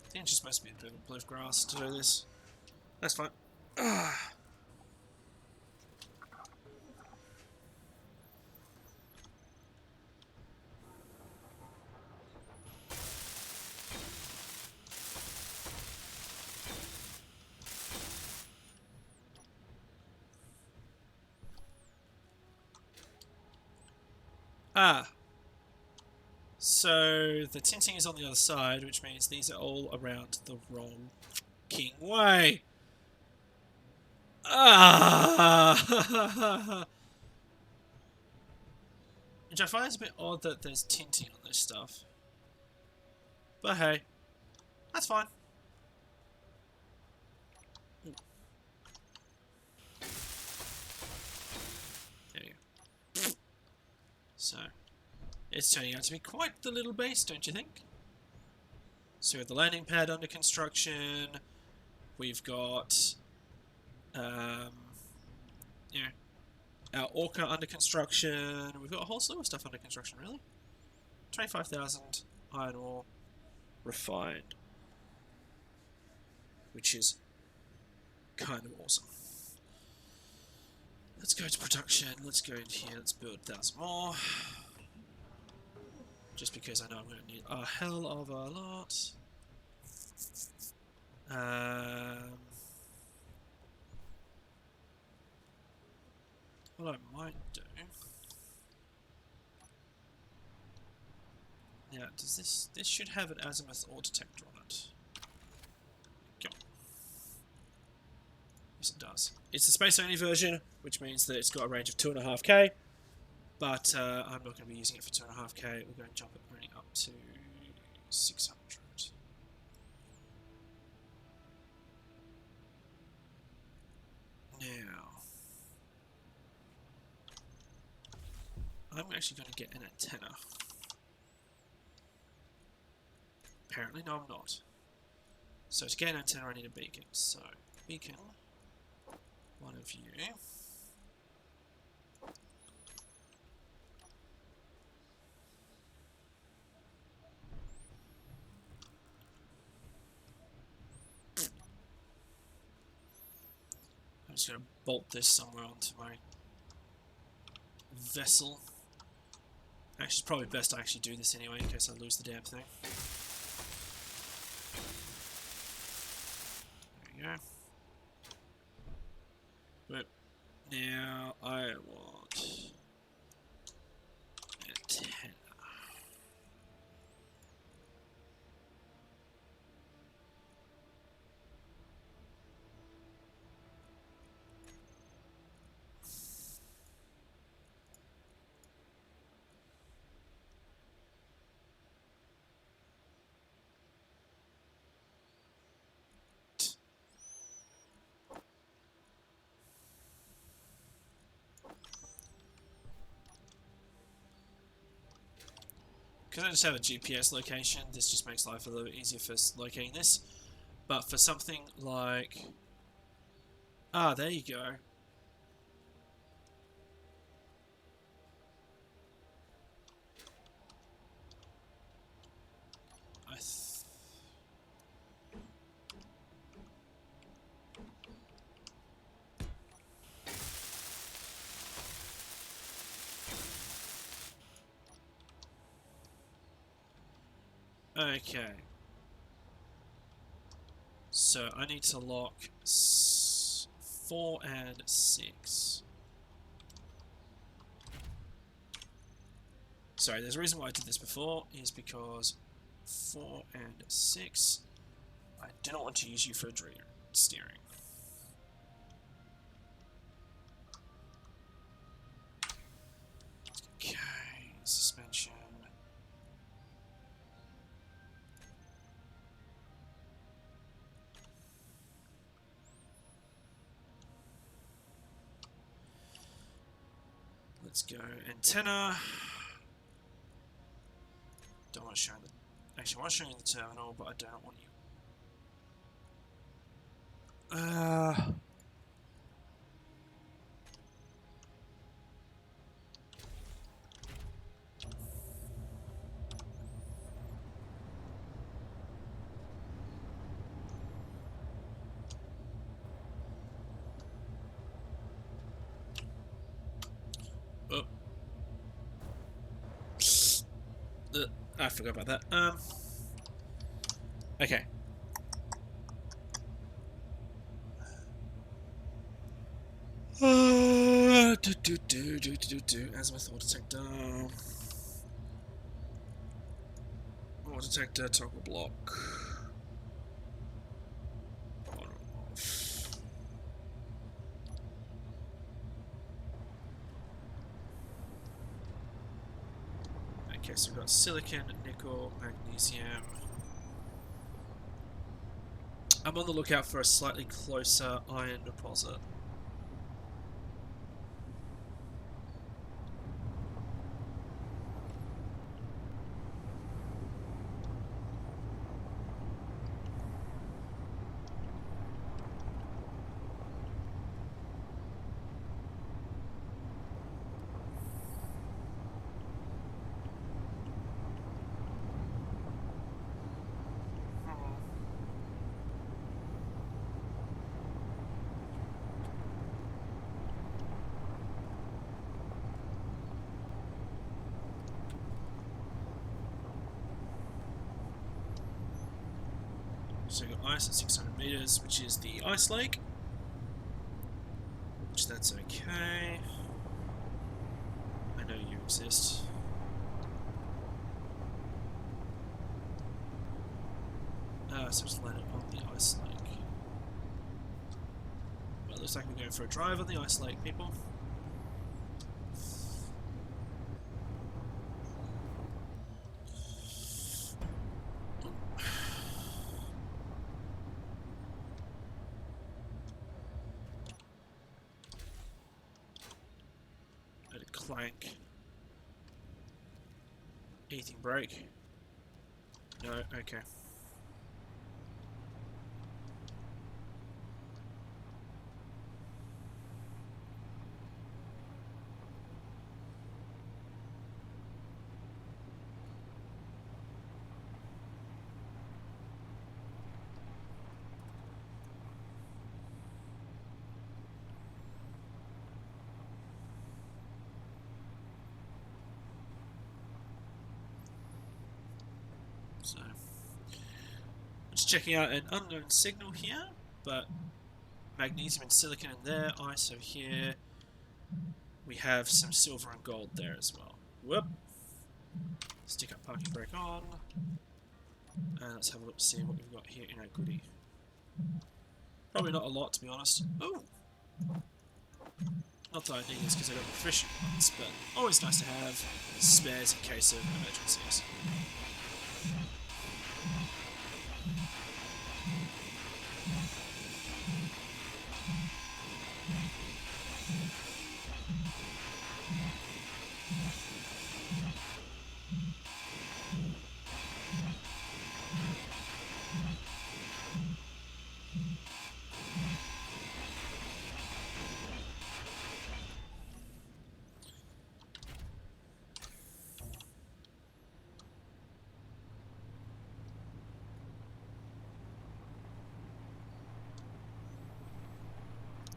I think it's just supposed to be a bit of blue grass to do this. That's fine. So the tinting is on the other side, which means these are all around the wrong fucking way. Which I find is a bit odd that there's tinting on this stuff. But hey, that's fine. Ooh. There you go. So, it's turning out to be quite the little base, don't you think? So we have the landing pad under construction. We've got, you know, our Orca under construction. We've got a whole slew of stuff under construction, really. 25,000 iron ore refined. Which is kind of awesome. Let's go to production. Let's go in here. Let's build 1,000 more. Just because I know I'm going to need a hell of a lot. What I might do... Now, does this should have an azimuth ore detector on it. Go. Yes, it does. It's the space-only version, which means that it's got a range of 2.5k. But I'm not going to be using it for 2.5k. We're going to jump it running up to 600. Now, I'm actually going to get an antenna. Apparently, no, I'm not. So to get an antenna, I need a beacon. So, beacon, one of you. I'm just going to bolt this somewhere onto my vessel. Actually, it's probably best I actually do this anyway, in case I lose the damn thing. There we go. But now I want an antenna. Because I just have a GPS location, this just makes life a little bit easier for locating this. But for something like... Ah, there you go. Okay. So I need to lock 4 and 6. Sorry, there's a reason why I did this before, is because 4 and 6, I do not want to use you for steering. Okay, suspension. Let's go antenna. Don't want to show the. Actually, I want to show you the terminal, but I don't want you. Oh. I forgot about that. Okay. Azimuth auto detector. Auto detector, toggle block. On or off. Okay, so we've got silicon, nickel, magnesium. I'm on the lookout for a slightly closer iron deposit. So we've got ice at 600 meters, which is the ice lake. Which that's okay. I know you exist. So it's landed on the ice lake. Well, it looks like we're going for a drive on the ice lake, people. Let it clank. Anything break? No, okay. So, just checking out an unknown signal here, but magnesium and silicon in there, ISO here. We have some silver and gold there as well. Whoop! Stick up parking brake on. And let's have a look to see what we've got here in our goodie. Probably not a lot, to be honest. Oh! Not that I need this because I got the fishing ones, but always nice to have spares in case of emergencies.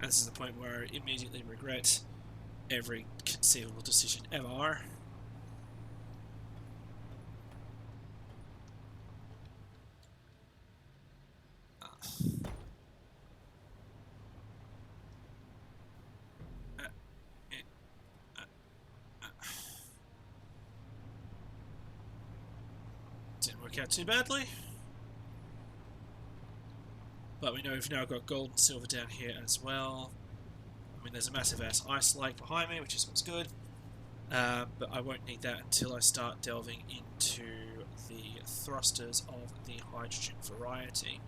And this is the point where I immediately regret every conceivable decision ever. work out too badly. But we know we've now got gold and silver down here as well. I mean, there's a massive ass ice lake behind me, which is what's good. But I won't need that until I start delving into the thrusters of the hydrogen variety.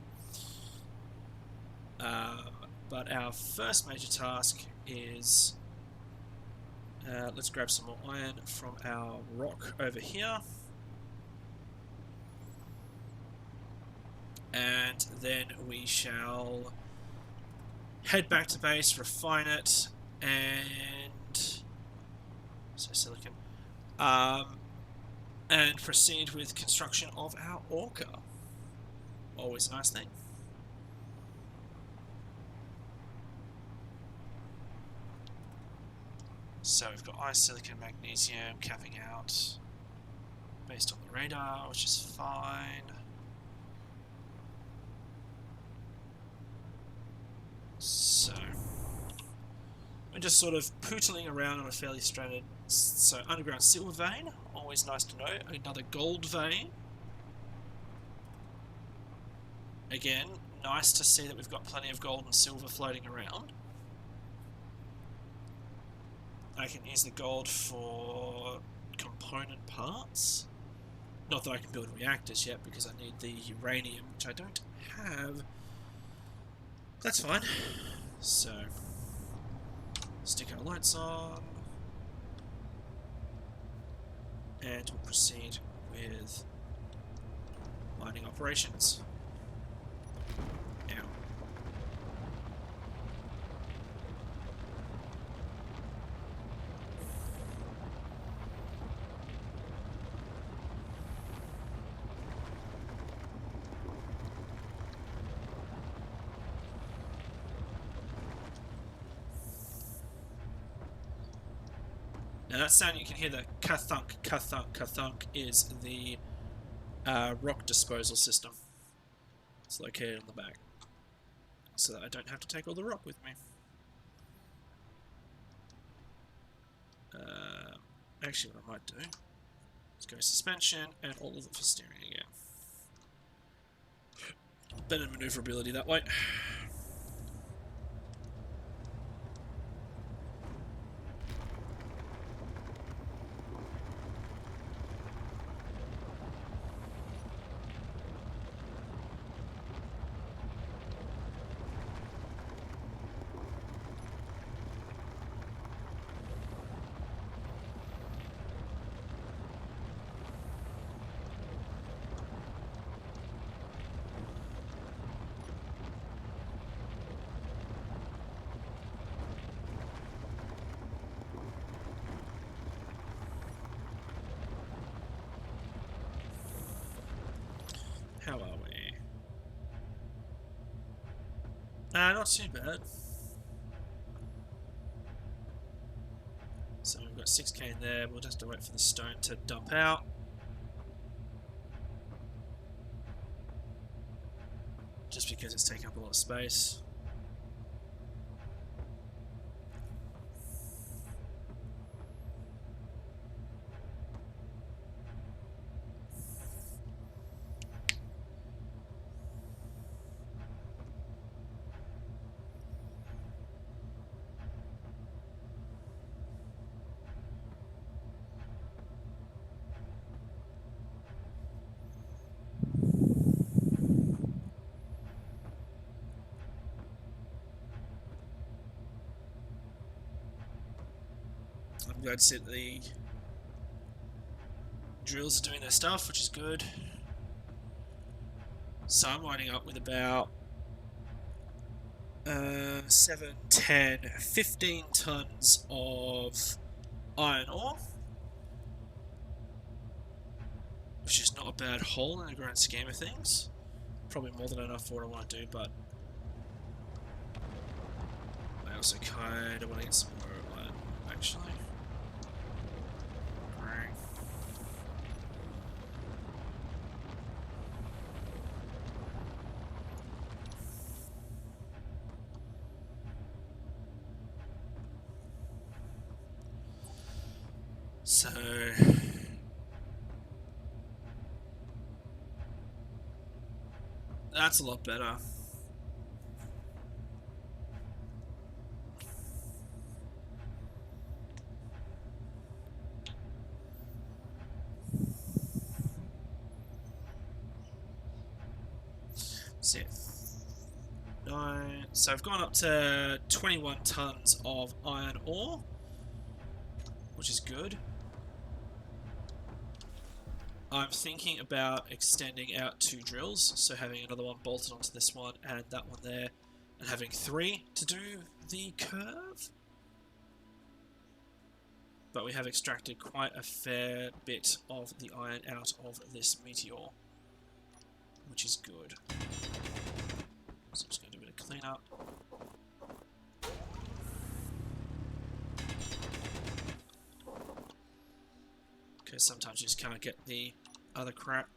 But our first major task is let's grab some more iron from our rock over here. And then we shall head back to base, refine it, and silicon, and proceed with construction of our orca. Always a nice thing. So we've got ice, silicon, magnesium capping out based on the radar, which is fine. So we're just sort of pootling around on a fairly stranded. So underground silver vein, always nice to know. Another gold vein. Again, nice to see that we've got plenty of gold and silver floating around. I can use the gold for component parts. Not that I can build reactors yet because I need the uranium, which I don't have. That's fine. So, stick our lights on. And we'll proceed with mining operations. Now. Now that sound you can hear, the ka-thunk, ka-thunk, ka-thunk, is the rock disposal system. It's located on the back, so that I don't have to take all the rock with me. Actually, what I might do is go suspension and all of it for steering again. Better maneuverability that way. How are we? Not too bad. So we've got 6k in there, we'll just have to wait for the stone to dump out. Just because it's taking up a lot of space. I'm glad to see that the drills are doing their stuff, which is good. So I'm winding up with about 7, 10, 15 tons of iron ore, which is not a bad haul in the grand scheme of things. Probably more than enough for what I want to do, but I also kind of want to get some more iron, actually. So That's a lot better. So, 9. So I've gone up to 21 tons of iron ore, which is good. I'm thinking about extending out 2 drills, so having another one bolted onto this one and that one there, and having 3 to do the curve. But we have extracted quite a fair bit of the iron out of this meteor, which is good. So I'm just going to do a bit of cleanup. Because sometimes you just can't get the other crap.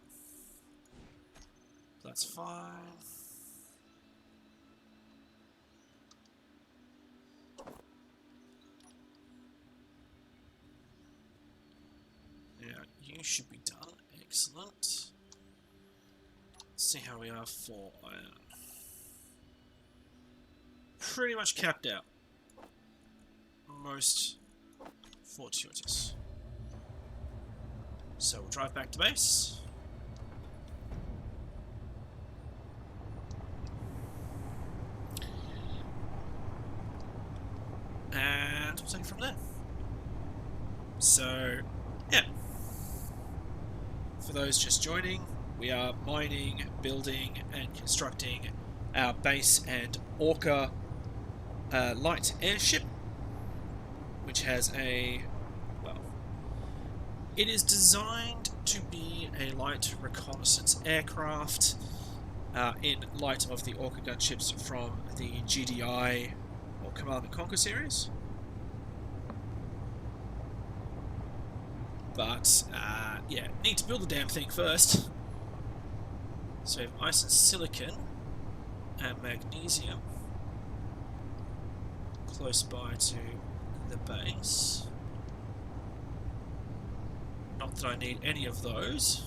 That's fine. Yeah, you should be done. Excellent. Let's see how we are for iron. Pretty much capped out. Most fortuitous. So we'll drive back to base. And we'll take it from there. So, yeah. For those just joining, we are mining, building, and constructing our base and Orca light airship, which has a, well, it is designed to be a light reconnaissance aircraft in light of the Orca gunships from the GDI or Command and Conquer series. But, yeah, need to build the damn thing first. So we have ice and silicon and magnesium close by to the base. Not that I need any of those.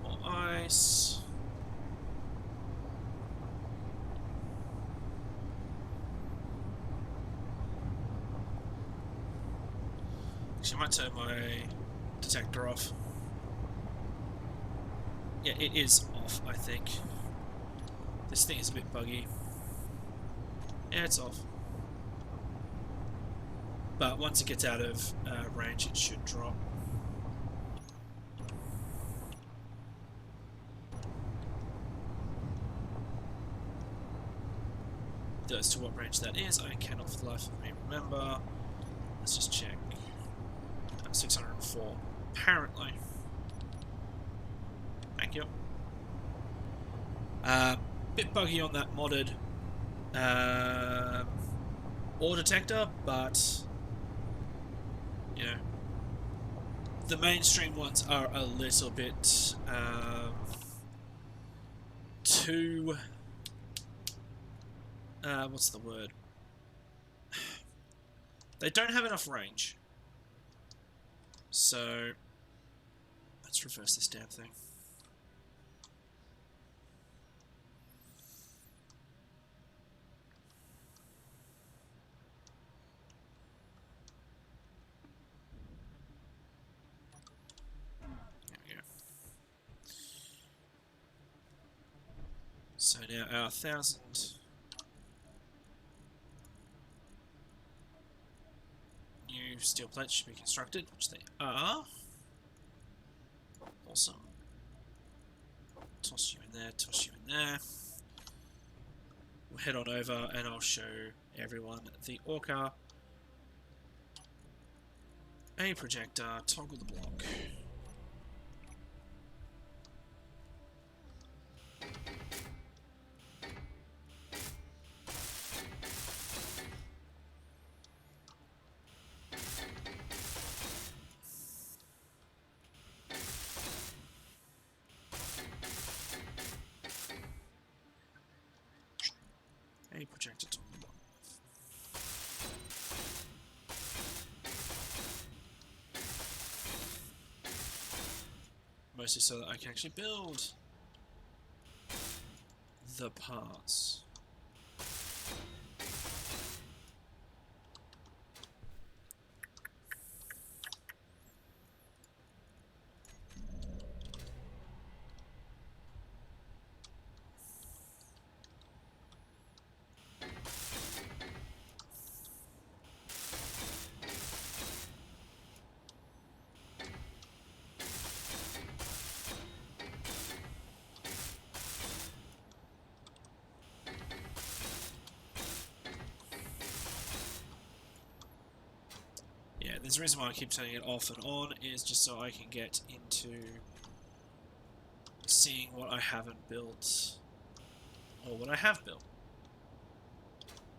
More ice. Actually, I might turn my detector off. Yeah, it is off, I think. This thing is a bit buggy. Yeah, it's off. But once it gets out of range, it should drop. As to what range that is, I cannot for the life of me remember. Let's just check. 604, apparently. Thank you. Bit buggy on that modded ore detector, but you know, the mainstream ones are a little bit too what's the word? They don't have enough range. So let's reverse this damn thing. There we go. So now our 1,000 new steel plates should be constructed, which they are. Awesome. Toss you in there, toss you in there. We'll head on over and I'll show everyone the Orca. A projector, toggle the block. A projector, toggle the block. mostly so that I can actually build the parts. Yeah, there's a reason why I keep turning it off and on, is just so I can get into seeing what I haven't built, or what I have built.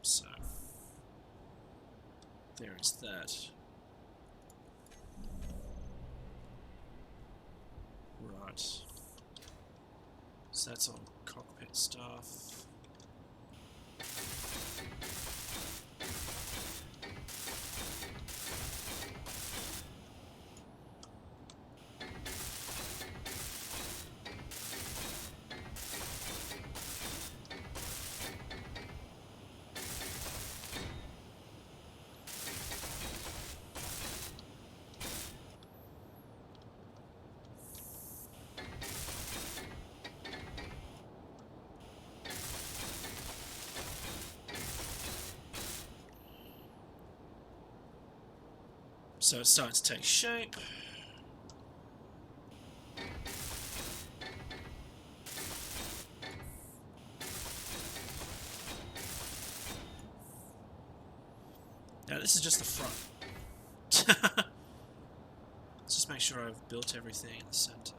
So, there is that. Right. So that's all cockpit stuff. So it's starting to take shape. Now this is just the front. Let's just make sure I've built everything in the center.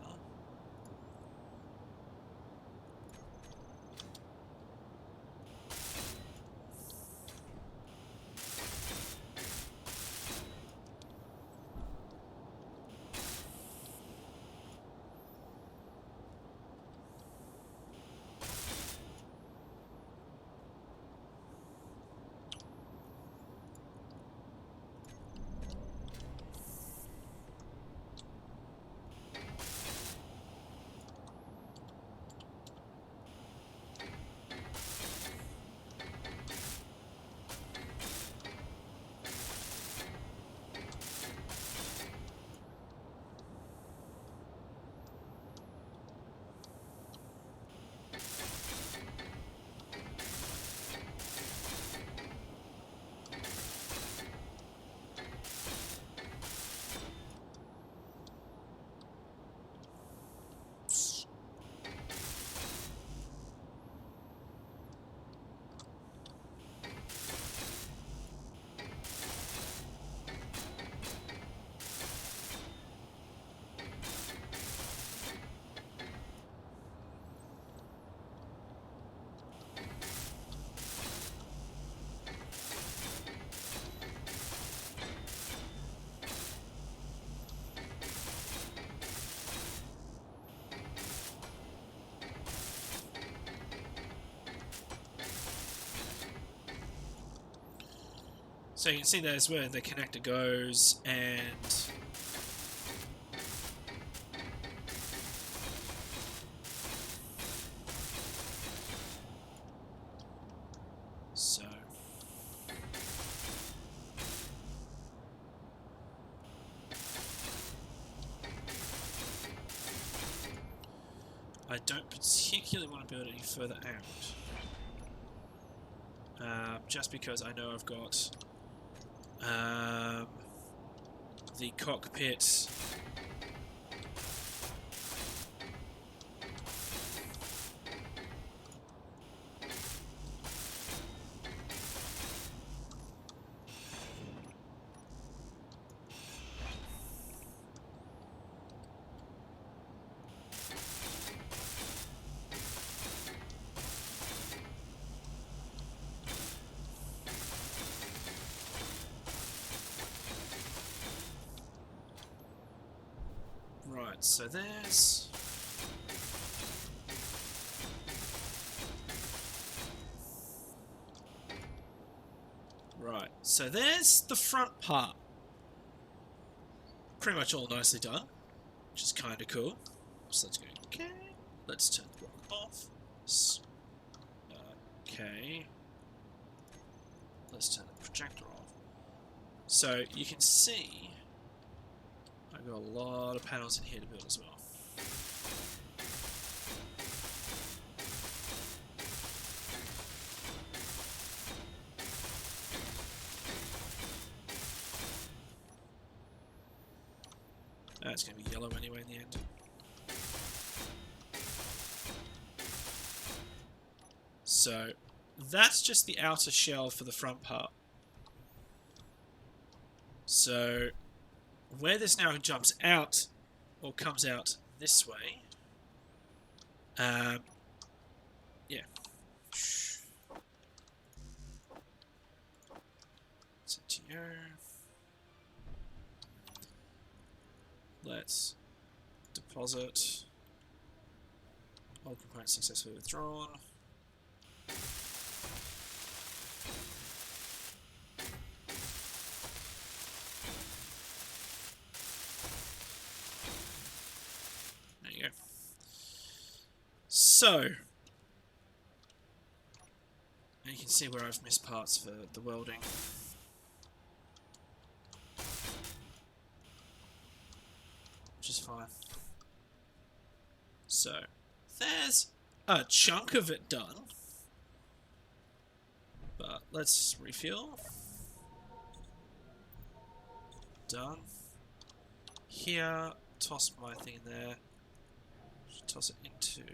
So you can see there's where the connector goes, and so I don't particularly want to build any further out, just because I know I've got the cockpit. Right, so there's right, so there's the front part. Pretty much all nicely done, which is kind of cool. So let's go. Okay. Let's turn the block off. Okay. Let's turn the projector off. So you can see I've got a lot of panels in here to build as well. It's going to be yellow anyway in the end. So that's just the outer shell for the front part. So where this now jumps out, or comes out this way, yeah. CTO. Let's deposit. All components successfully withdrawn. There you go. So, and you can see where I've missed parts for the welding. Which is fine. So, there's a chunk of it done. But let's refuel. Done. Here, toss my thing in there. Just toss it into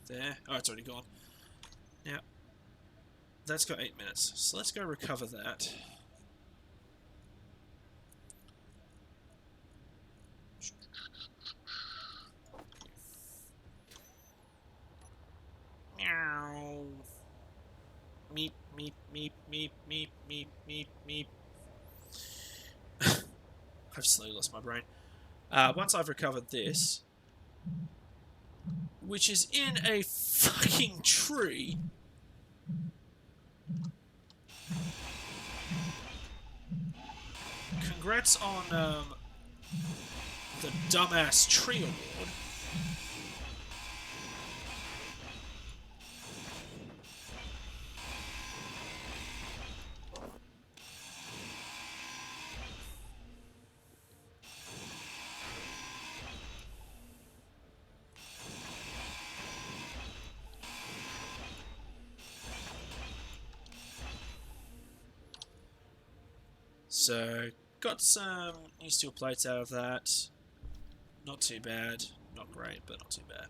there. Oh, it's already gone. Now, that's got 8 minutes. So let's go recover that. Meow. Meep, meep, meep, meep, meep, meep, meep, meep. I've slowly lost my brain. Once I've recovered this, which is in a fucking tree. Congrats on the dumbass tree award. So, got some new steel plates out of that. Not too bad. Not great, but not too bad.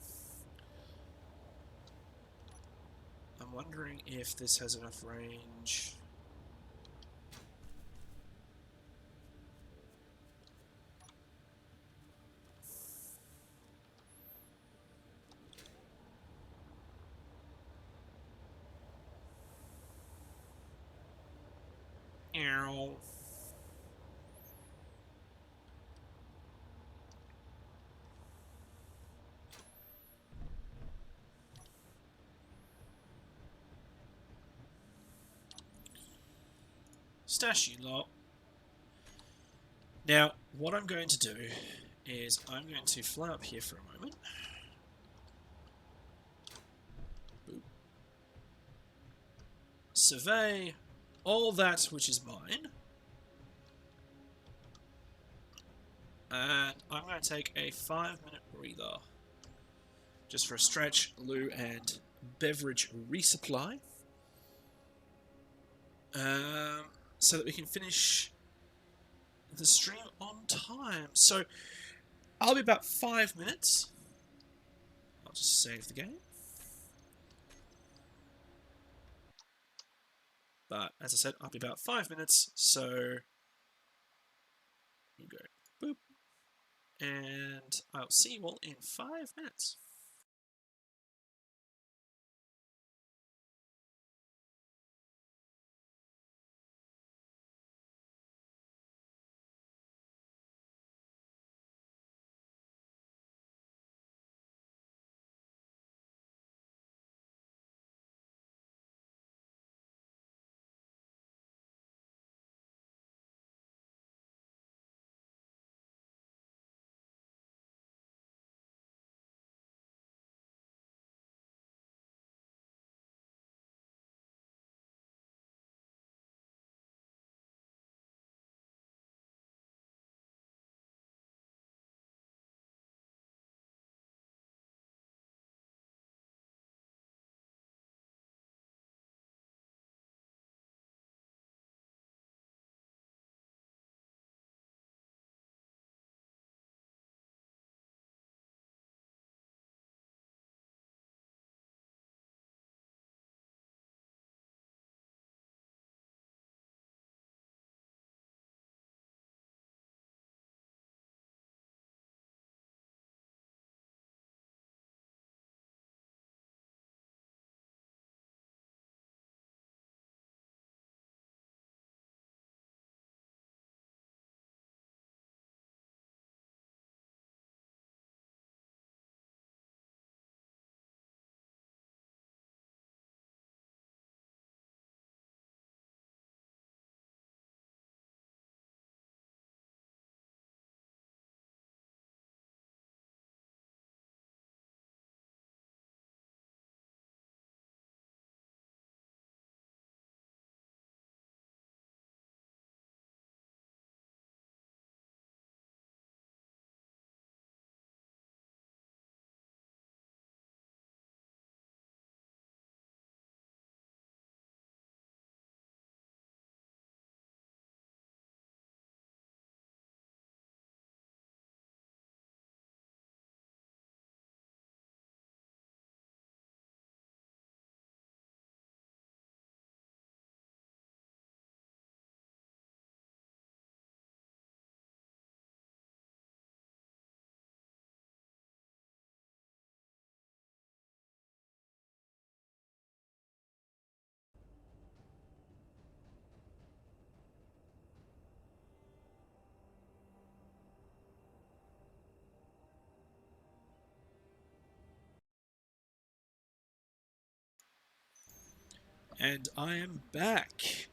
I'm wondering if this has enough range. Ow. Stash you lot. Now, what I'm going to do is I'm going to fly up here for a moment. Boop. Survey all that which is mine. And I'm going to take a 5-minute breather. Just for a stretch, loo, and beverage resupply. So that we can finish the stream on time. So, I'll be about 5 minutes. I'll just save the game. But, as I said, I'll be about 5 minutes, so we'll go boop. And I'll see you all in 5 minutes. And I am back.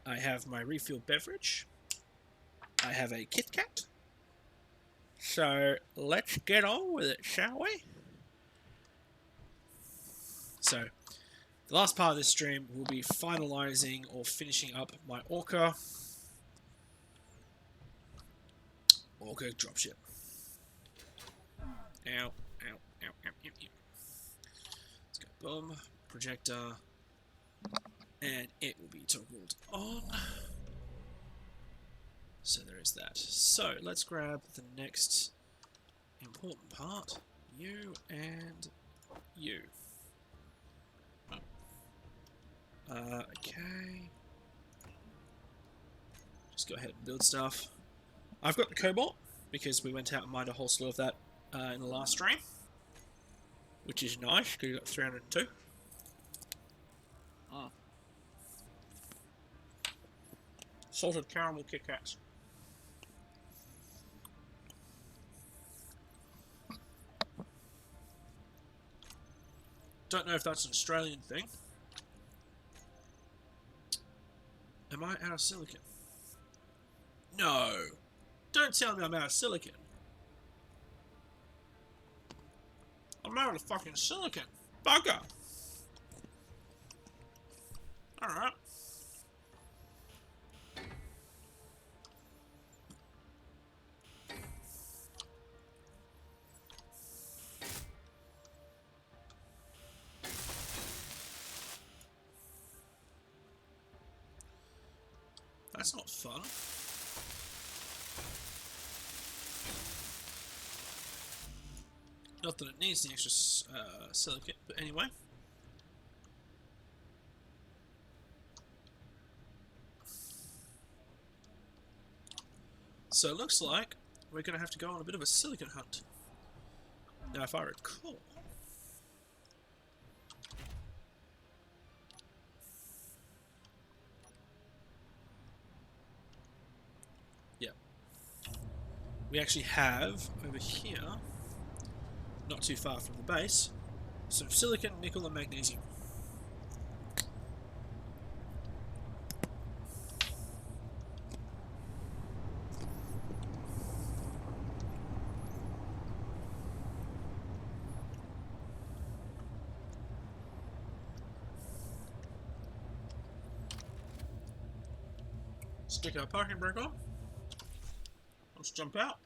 I have my refill beverage. I have a Kit Kat. So let's get on with it, shall we? So the last part of this stream will be finalizing or finishing up my Orca dropship. Ow, ow, ow, ow, ow, ow. Let's go boom, projector, and it will be toggled on. So there is that. So let's grab the next important part. You and you. Okay. Just go ahead and build stuff. I've got the cobalt because we went out and mined a whole slew of that in the last stream, which is nice because we got 302. Salted caramel Kit Kats. Don't know if that's an Australian thing. Am I out of silicon? No! Don't tell me I'm out of silicon. I'm out of fucking silicon. Bugger! Alright. That's not fun. Not that it needs the extra silicate, but anyway. So it looks like we're going to have to go on a bit of a silicon hunt. Now, if I recall... Yeah. We actually have, over here, not too far from the base, some silicon, nickel and magnesium. Stick our parking brake on. Let's jump out.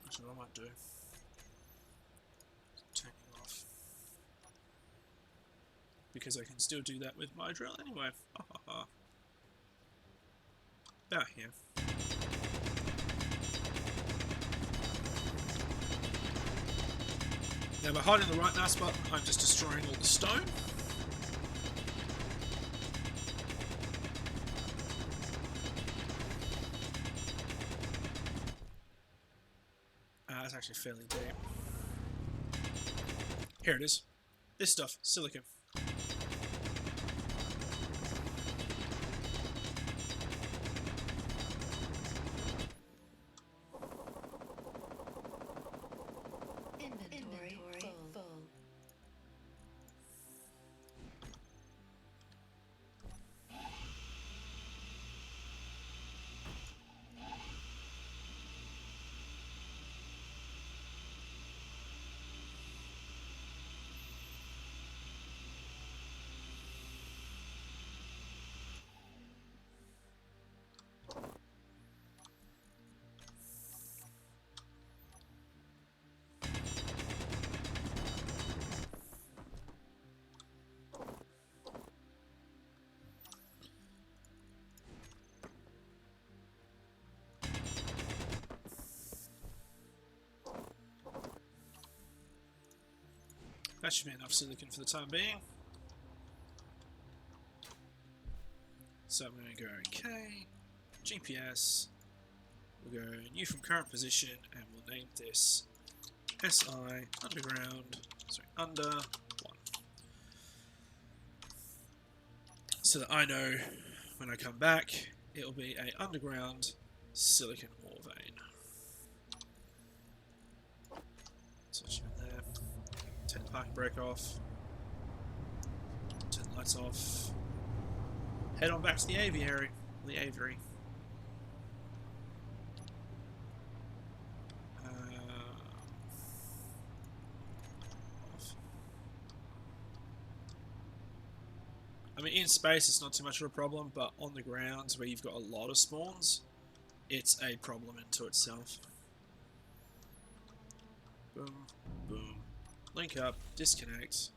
That's what I might do. Turn you off. Because I can still do that with my drill anyway. Ha ha ha. About here. Now by holding the right mouse button, I'm just destroying all the stone. That's actually fairly deep. Here it is. This stuff, silicon. Inventory full. That should be enough silicon for the time being. So I'm going to go OK, GPS, we'll go new from current position, and we'll name this SI underground, sorry, under 1. so that I know when I come back, it'll be a underground silicon ore vein. Switch in there. Turn the parking brake off. Turn the lights off. Head on back to the aviary. The aviary. I mean, in space it's not too much of a problem, but on the ground where you've got a lot of spawns, it's a problem into itself. Boom, boom. Link up, disconnect.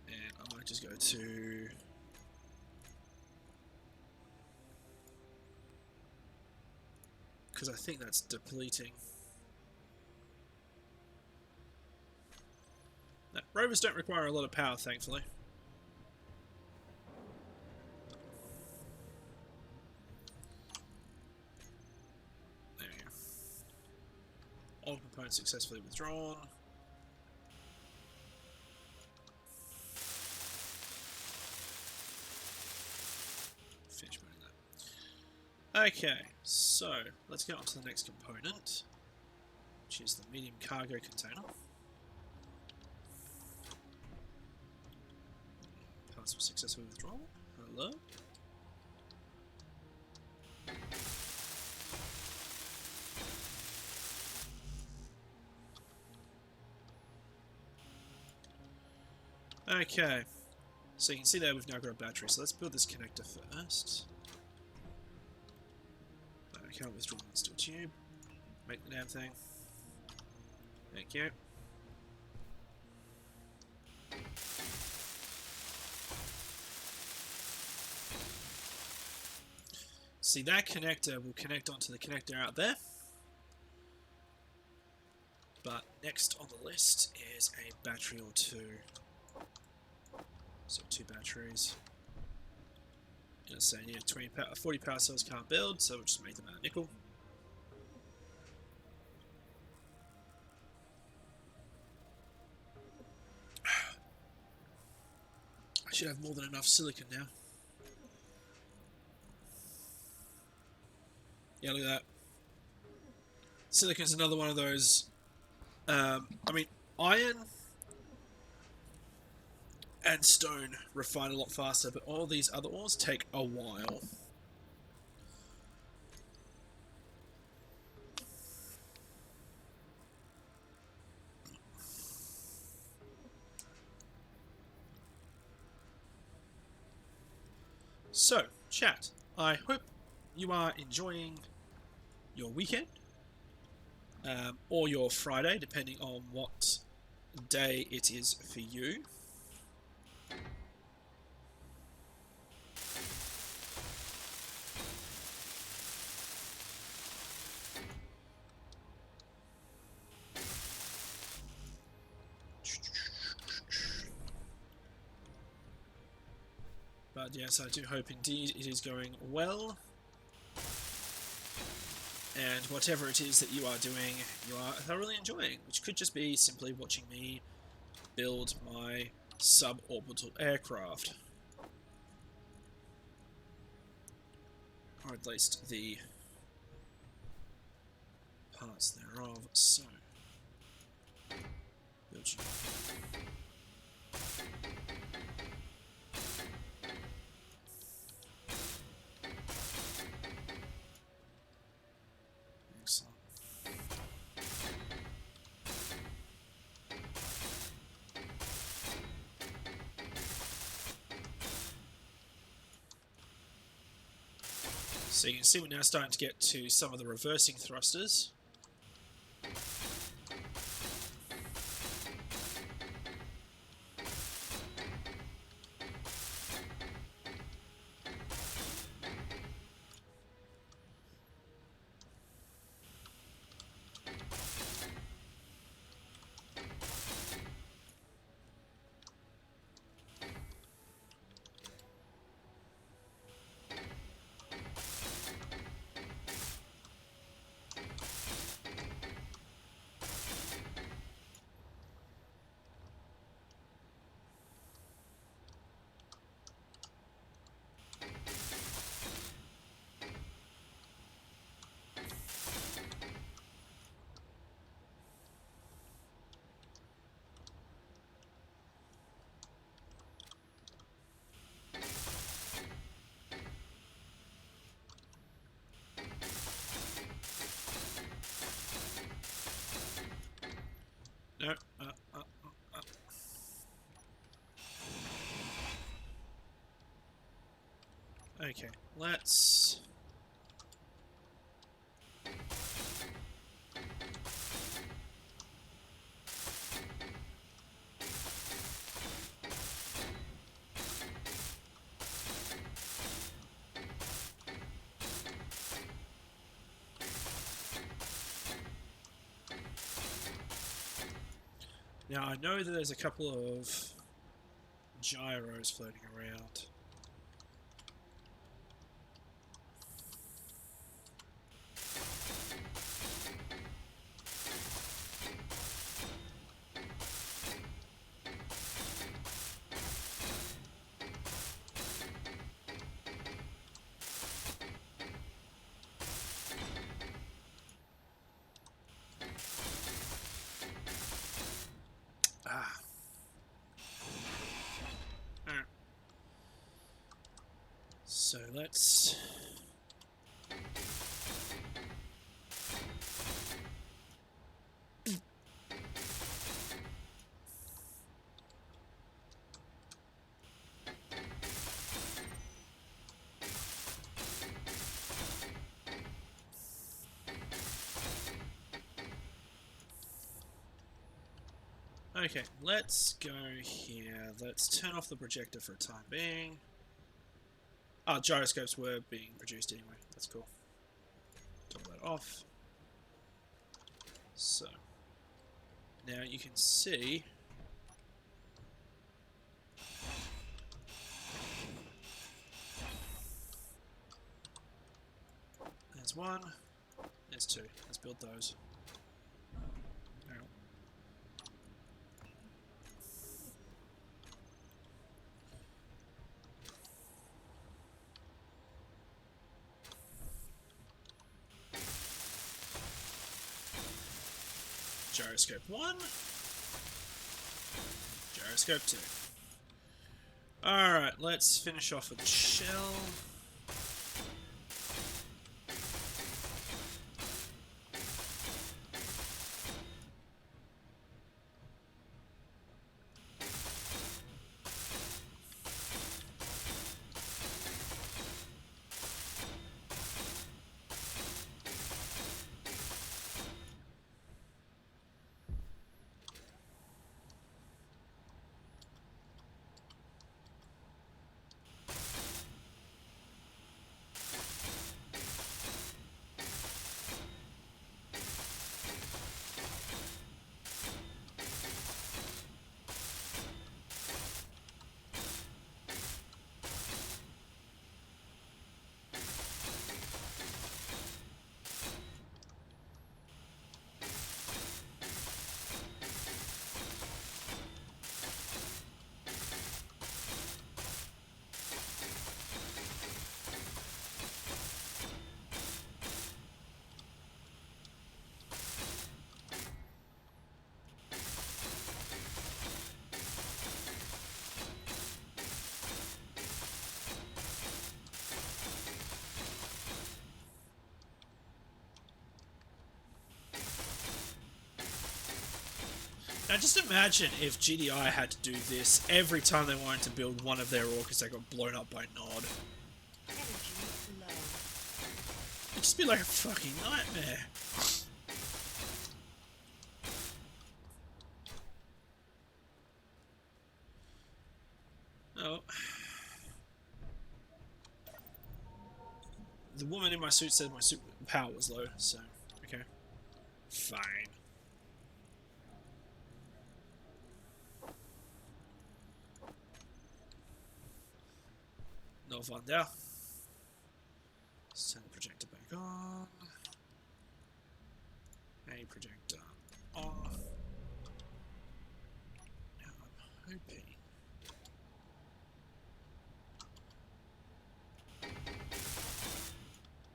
And I might just go to... because I think that's depleting. No, rovers don't require a lot of power, thankfully. There we go. All components successfully withdrawn. Finish burning that. Okay, so let's get on to the next component, which is the medium cargo container. Parts were successfully withdrawn. Hello. Okay, so you can see there we've now got a battery, so let's build this connector first. I can't withdraw the steel tube. Make the damn thing. Thank you. See, that connector will connect onto the connector out there. But next on the list is a battery or two. So 2 batteries. Gonna say, yeah, 40 power cells can't build, so we'll just make them out of nickel. I should have more than enough silicon now. Yeah, look at that. Silicon's another one of those. I mean, iron and stone refine a lot faster, but all these other ores take a while. So, chat, I hope you are enjoying your weekend, or your Friday, depending on what day it is for you. But yes, I do hope indeed it is going well. And whatever it is that you are doing, you are thoroughly enjoying, which could just be simply watching me build my suborbital aircraft. Or at least the parts thereof. So, build you. Excellent. So you can see we're now starting to get to some of the reversing thrusters. No. Okay, let's... Now, I know that there's a couple of gyros floating around. Ah. Alright. So let's... Okay, let's go here. Let's turn off the projector for a time being. Ah, gyroscopes were being produced anyway. That's cool. Toggle that off. So, now you can see... There's one. There's two. Let's build those. Alright. Gyroscope 1. Gyroscope 2. Alright, let's finish off with the shell. Now just imagine if GDI had to do this every time they wanted to build one of their orcas that got blown up by Nod. Energy low. It'd just be like a fucking nightmare. Oh. The woman in my suit said my suit power was low, so okay. Fine. No fun there. Let's turn the projector back on. A projector off. Now I'm hoping.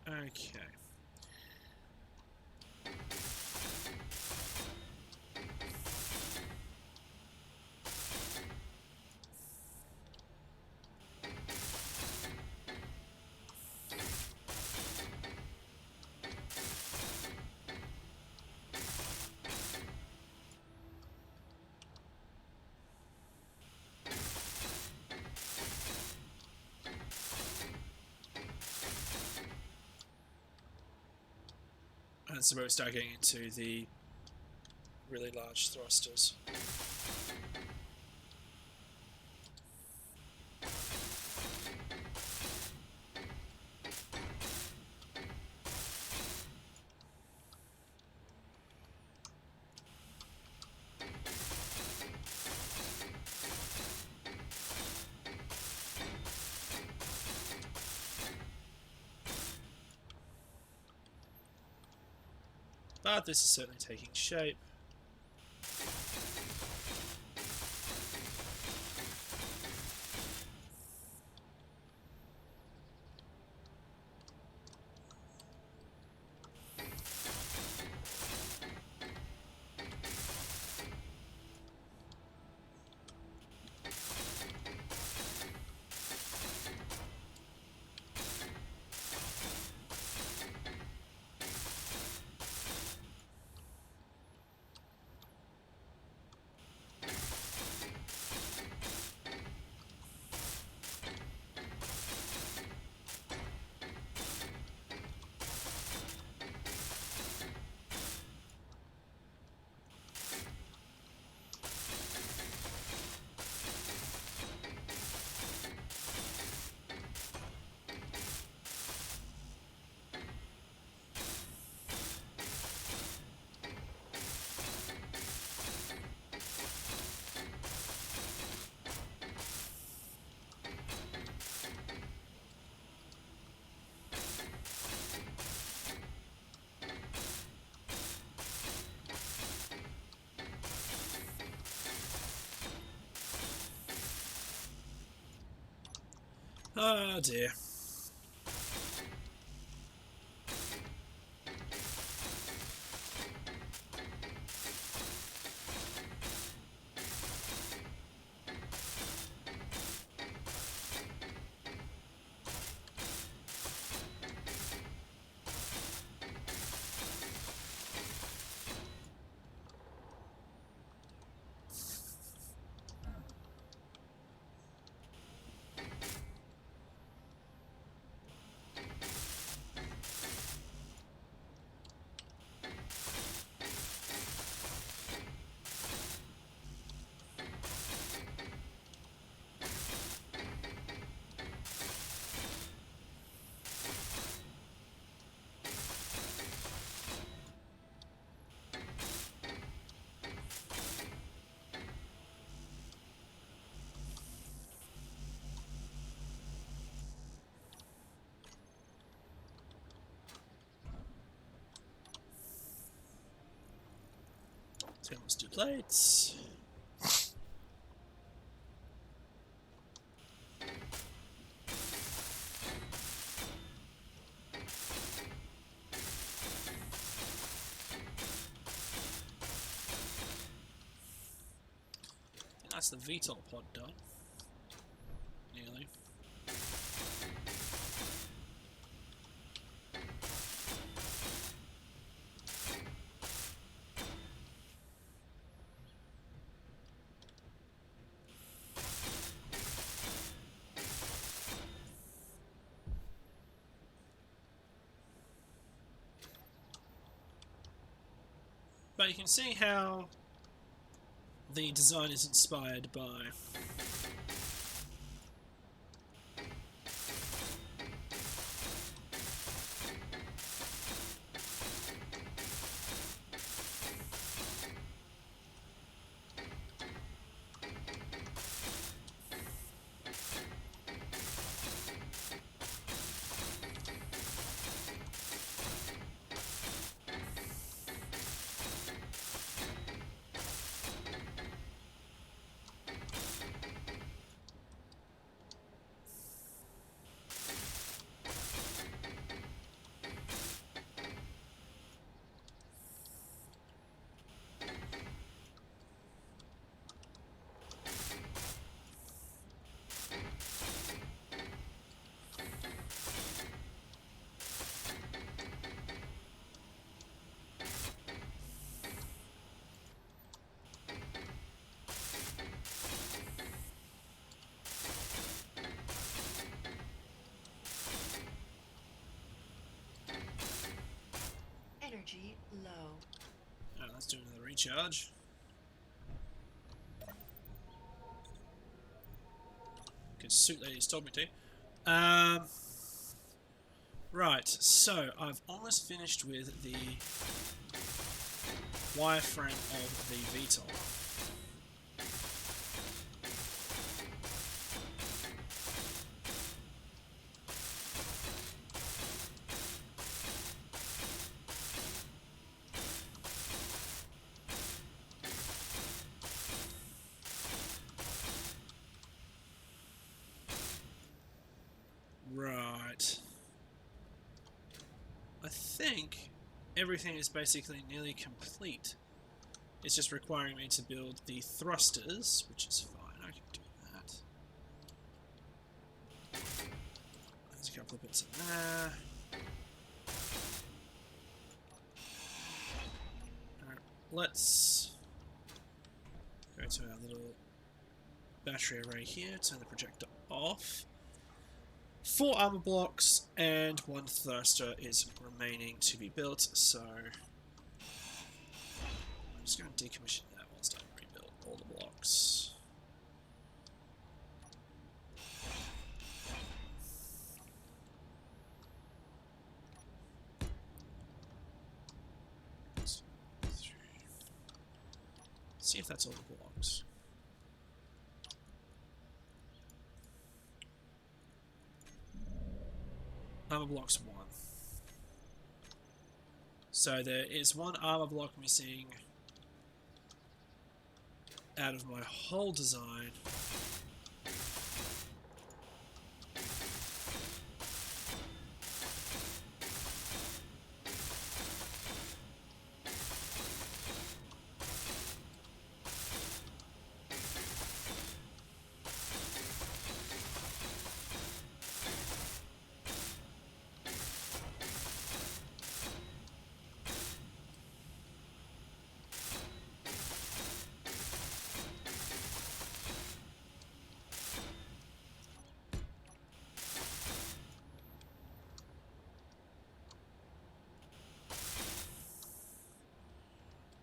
Okay. That's where we start getting into the really large thrusters. But this is certainly taking shape. Oh dear. Stainless steel plates. And that's the VTOL pod done. Nearly. But you can see how the design is inspired by let's do another recharge. Because Suit Lady's told me to. Right, so I've almost finished with the wireframe of the VTOL. Right. I think everything is basically nearly complete. It's just requiring me to build the thrusters, which is fine, I can do that. There's a couple of bits in there. Alright, let's go to our little battery array here, turn the projector off. 4 armor blocks and 1 thruster is remaining to be built, so I'm just going to decommission that once I rebuild all the blocks. See if that's all the blocks. Armor block's 1. So there is 1 armor block missing out of my whole design.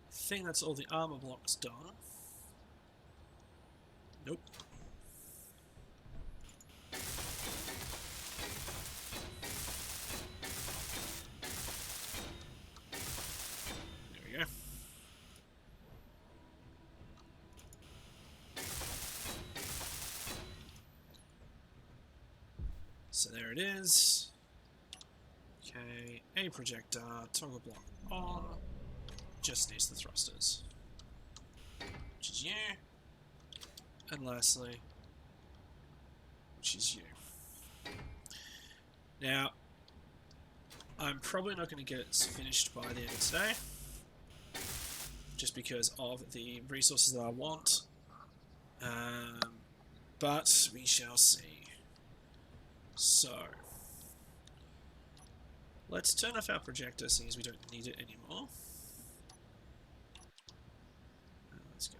I think that's all the armor blocks done. Nope. There we go. So there it is. Okay, a projector, toggle block on. Just needs the thrusters, which is you, and lastly, which is you. Now, I'm probably not going to get it finished by the end of today, just because of the resources that I want, but we shall see. So, let's turn off our projector, seeing as we don't need it anymore. Let's go.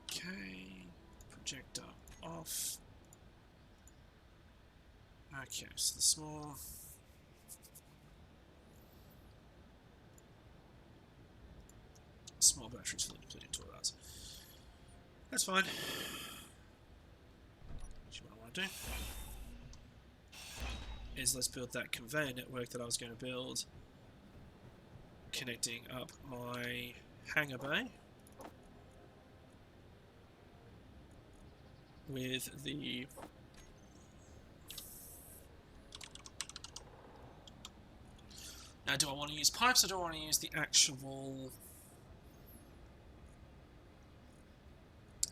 Okay, projector off. Okay, so the small batteries fully depleted in 12 hours. That's fine. What I want to do is let's build that conveyor network that I was going to build, connecting up my hangar bay with the now, do I want to use pipes or do I want to use the actual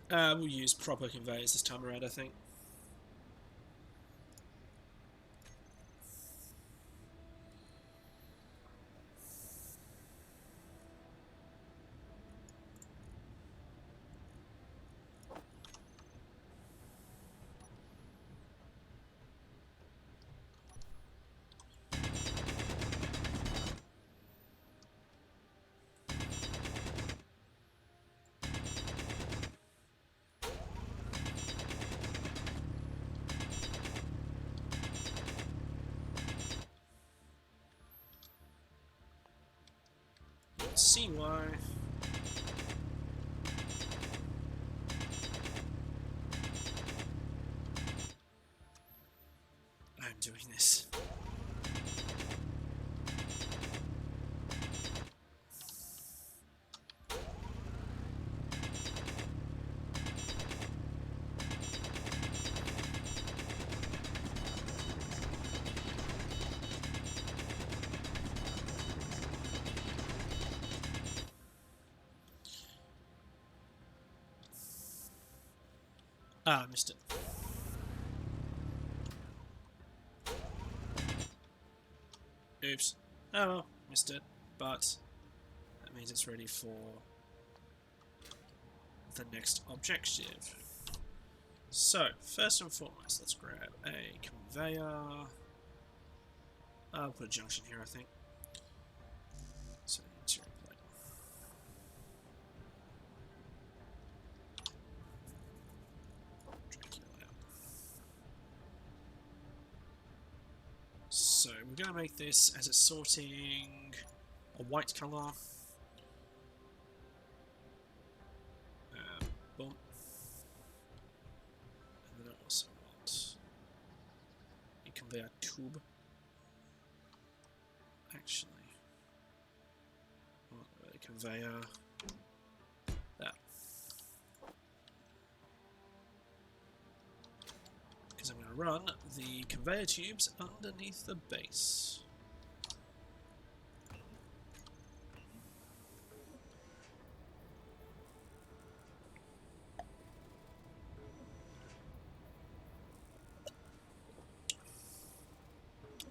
we'll use proper conveyors this time around, I think. See why. doing this. Ah, missed it. Oops. Oh well, missed it. But that means it's ready for the next objective. So, first and foremost, let's grab a conveyor. I'll put a junction here, I think. So, interior plate. So we're going to make this as a sorting a white colour. Boom. And then I also want a conveyor tube. Actually, I want a conveyor. That. Because I'm going to run the conveyor tubes underneath the base.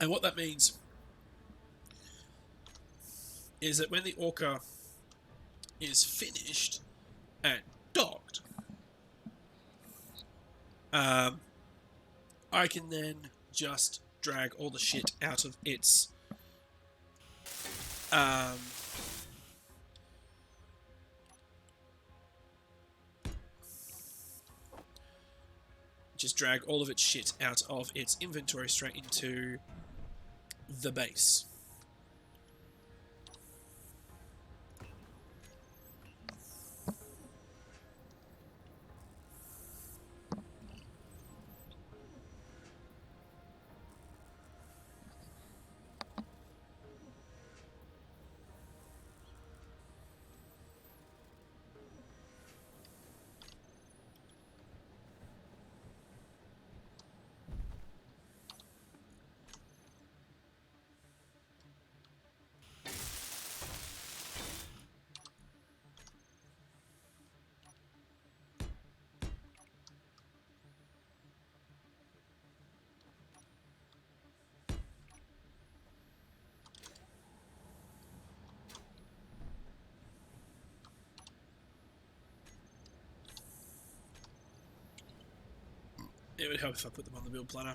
And what that means is that when the Orca is finished and docked, I can then just drag all the shit out of its just drag all of its shit out of its inventory straight into the base. It would help if I put them on the build planner.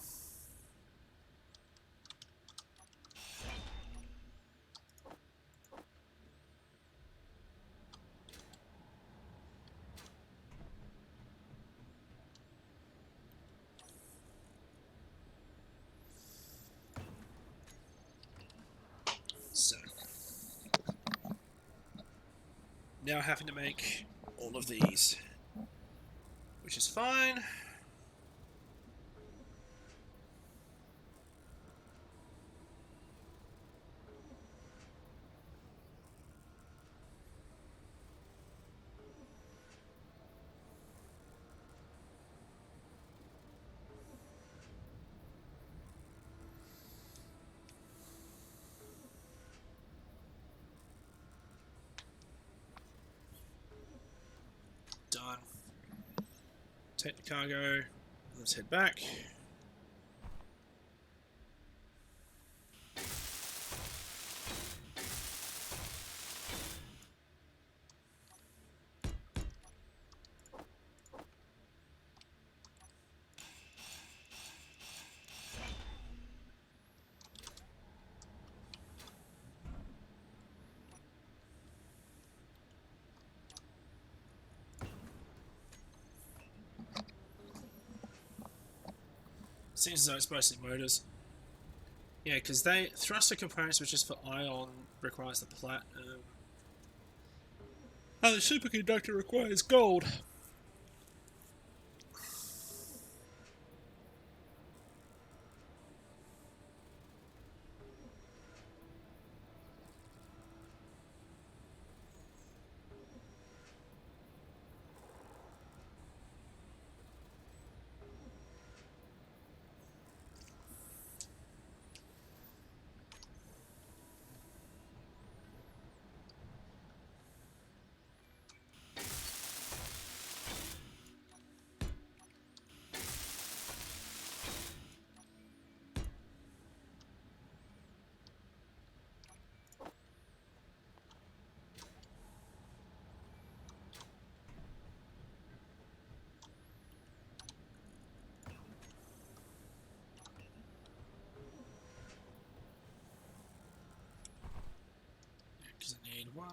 So, now having to make all of these, which is fine. Done. Take the cargo. Let's head back. Seems as though it's mostly motors. Yeah, because they thruster components, which is for ion, requires the platinum. And the superconductor requires gold. need one,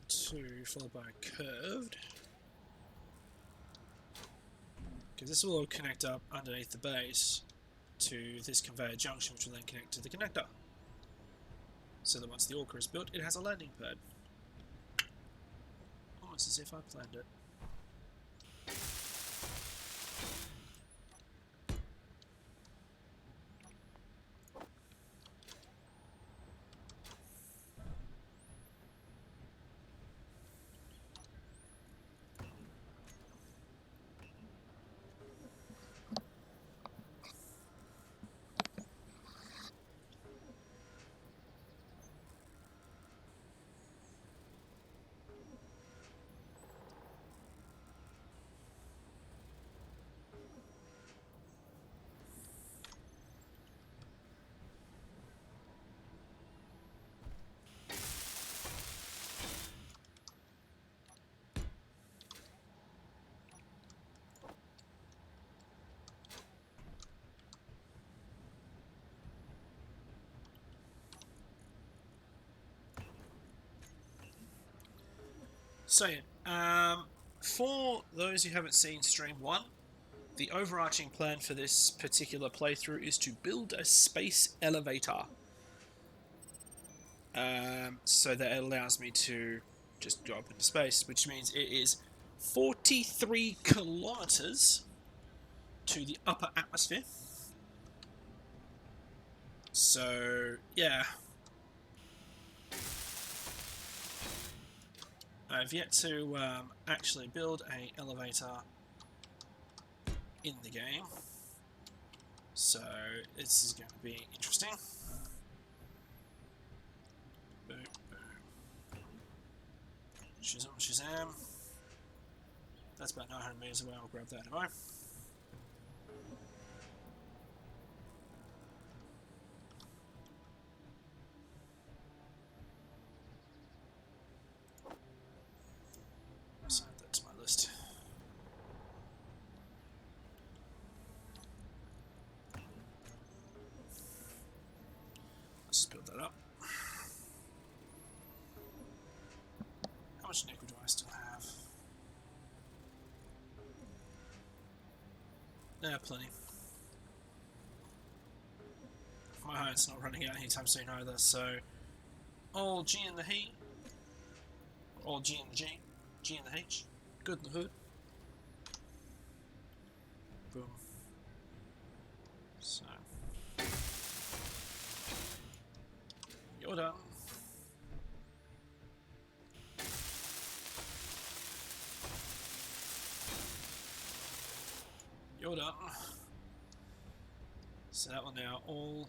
2, followed by a curved. Because this will all connect up underneath the base to this conveyor junction, which will then connect to the connector. So that once the Orca is built, it has a landing pad. Almost as if I planned it. So yeah, for those who haven't seen Stream 1, the overarching plan for this particular playthrough is to build a space elevator. So that it allows me to just go up into space, which means it is 43 kilometers to the upper atmosphere. So, yeah. I've yet to actually build an elevator in the game. So, this is going to be interesting. Boom, boom. Shazam, Shazam. That's about 900 meters away. I'll grab that in a moment. So that's my list. Let's just build that up. How much nickel do I still have? Yeah, plenty. My heart's not running out anytime soon either, so all G in the heat, all G in the G, G in the H, good in the hood. Boom. So you're done. You're done. So that will now all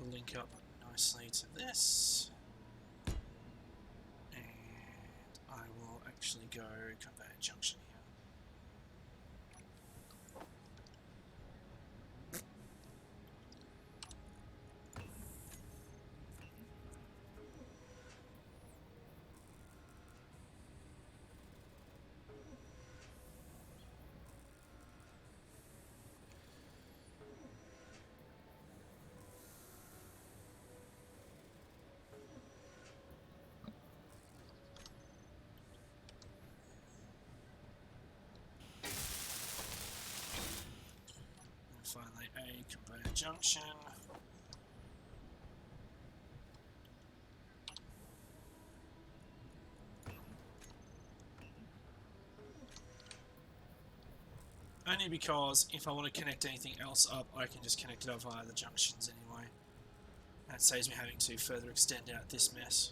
link up nicely to this. And I will actually go conveyor junction here. Finally, a conveyor junction. Only because if I want to connect anything else up, I can just connect it up via the junctions anyway. That saves me having to further extend out this mess.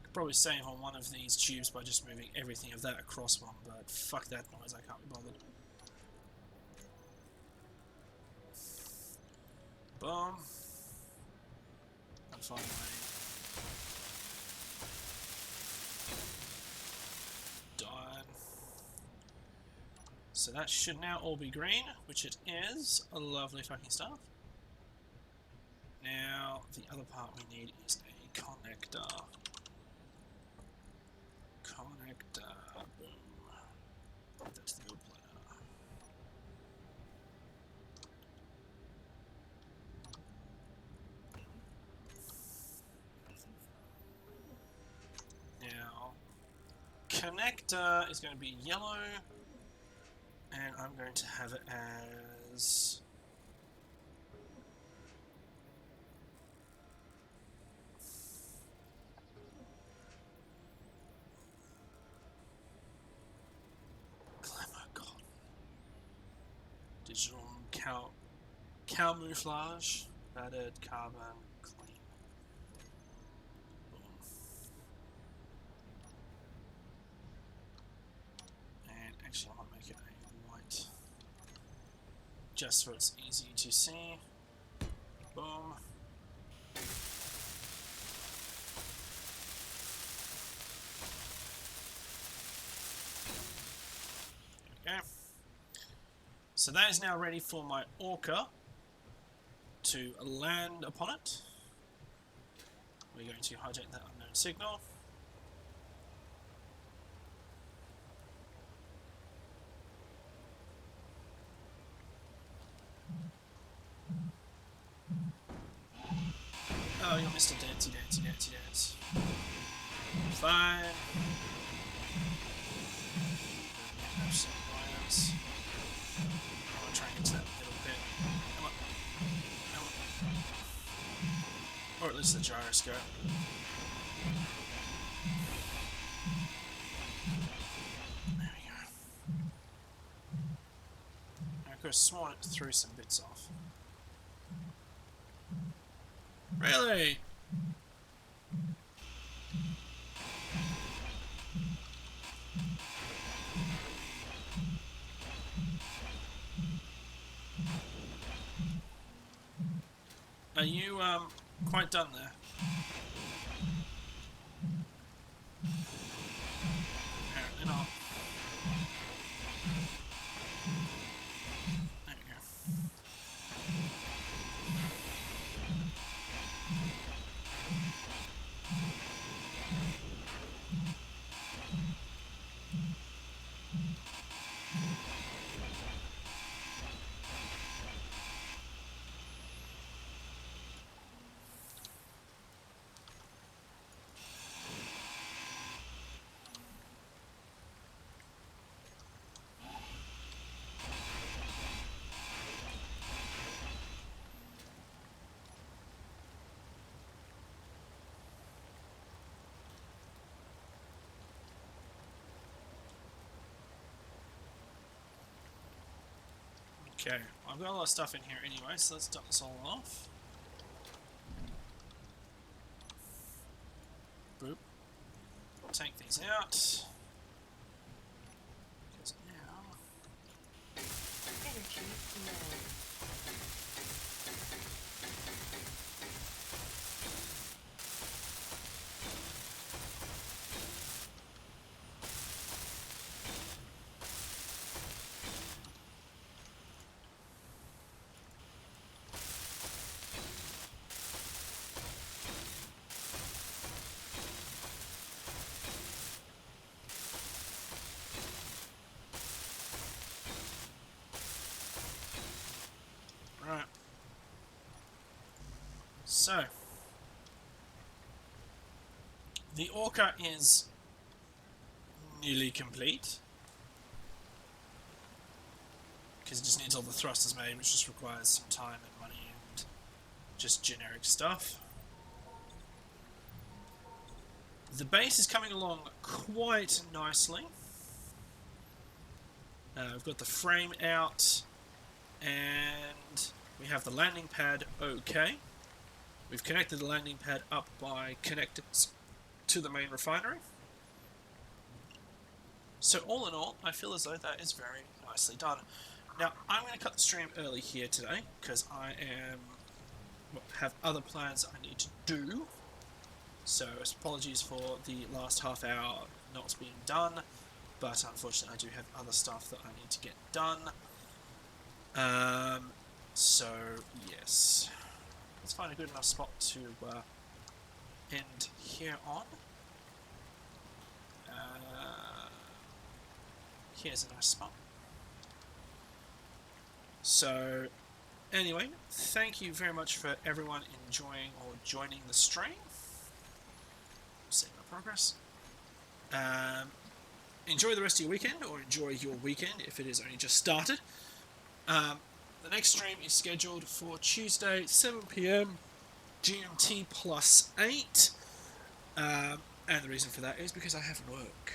Could probably save on one of these tubes by just moving everything of that across one, but fuck that noise, I can't be bothered. Boom. And finally, done. So that should now all be green, which it is. A lovely fucking stuff. Now, the other part we need is a connector. Connector. Boom. That's the build planner. connector is going to be yellow, and I'm going to have it as... Glamour cotton. Digital camouflage. Battered carbon clean. Boom. And actually I want to make it a white. Just so it's easy to see. Boom. Okay. So that is now ready for my orca to land upon it. We're going to hijack that unknown signal. Oh, you're Mr. Dancy Dance. Fine. Absolute violence. I want to try and get to that middle bit. Come on. Come on. Or at least the gyroscope. There we go. I could have sworn it threw some bits off. Really? Are you quite done there? Apparently not. There we go. Okay, I've got a lot of stuff in here anyway, so let's dump this all off. Boop. Take these out. Because now... Energy low. Right. So, the orca is nearly complete. Because it just needs all the thrusters made, which just requires some time and money and just generic stuff. The base is coming along quite nicely. We've got the frame out, and we have the landing pad okay. We've connected the landing pad up by connectors to the main refinery. So all in all, I feel as though that is very nicely done. Now, I'm going to cut the stream early here today, because I have other plans I need to do. So apologies for the last half hour not being done, but unfortunately I do have other stuff that I need to get done. So yes, let's find a good enough spot to end here on. Here's a nice spot. So anyway, thank you very much for everyone enjoying or joining the stream. Save my progress. enjoy the rest of your weekend, or enjoy your weekend if it is only just started. The next stream is scheduled for Tuesday, 7 p.m. GMT +8. And the reason for that is because I have work.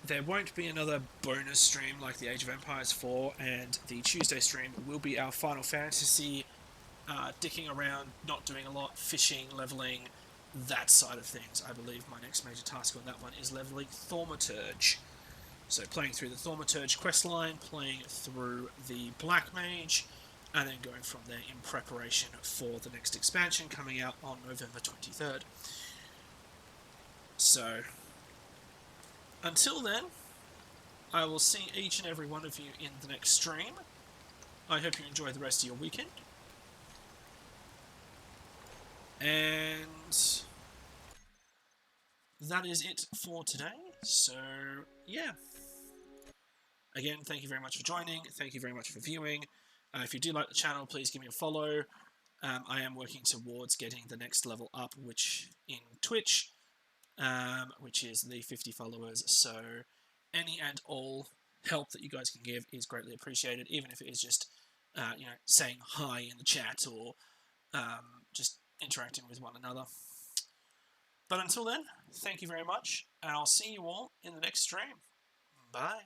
There won't be another bonus stream like the Age of Empires 4, and the Tuesday stream will be our Final Fantasy, dicking around, not doing a lot, fishing, leveling, that side of things. I believe my next major task on that one is leveling Thaumaturge. So playing through the Thaumaturge questline, playing through the Black Mage, and then going from there in preparation for the next expansion coming out on November 23rd. So, until then, I will see each and every one of you in the next stream. I hope you enjoy the rest of your weekend. And that is it for today. So, yeah. Again, thank you very much for joining. Thank you very much for viewing. If you do like the channel, please give me a follow. I am working towards getting the next level up, which in Twitch, which is the 50 followers. So any and all help that you guys can give is greatly appreciated, even if it is just saying hi in the chat, or just interacting with one another. But until then, thank you very much, and I'll see you all in the next stream. Bye.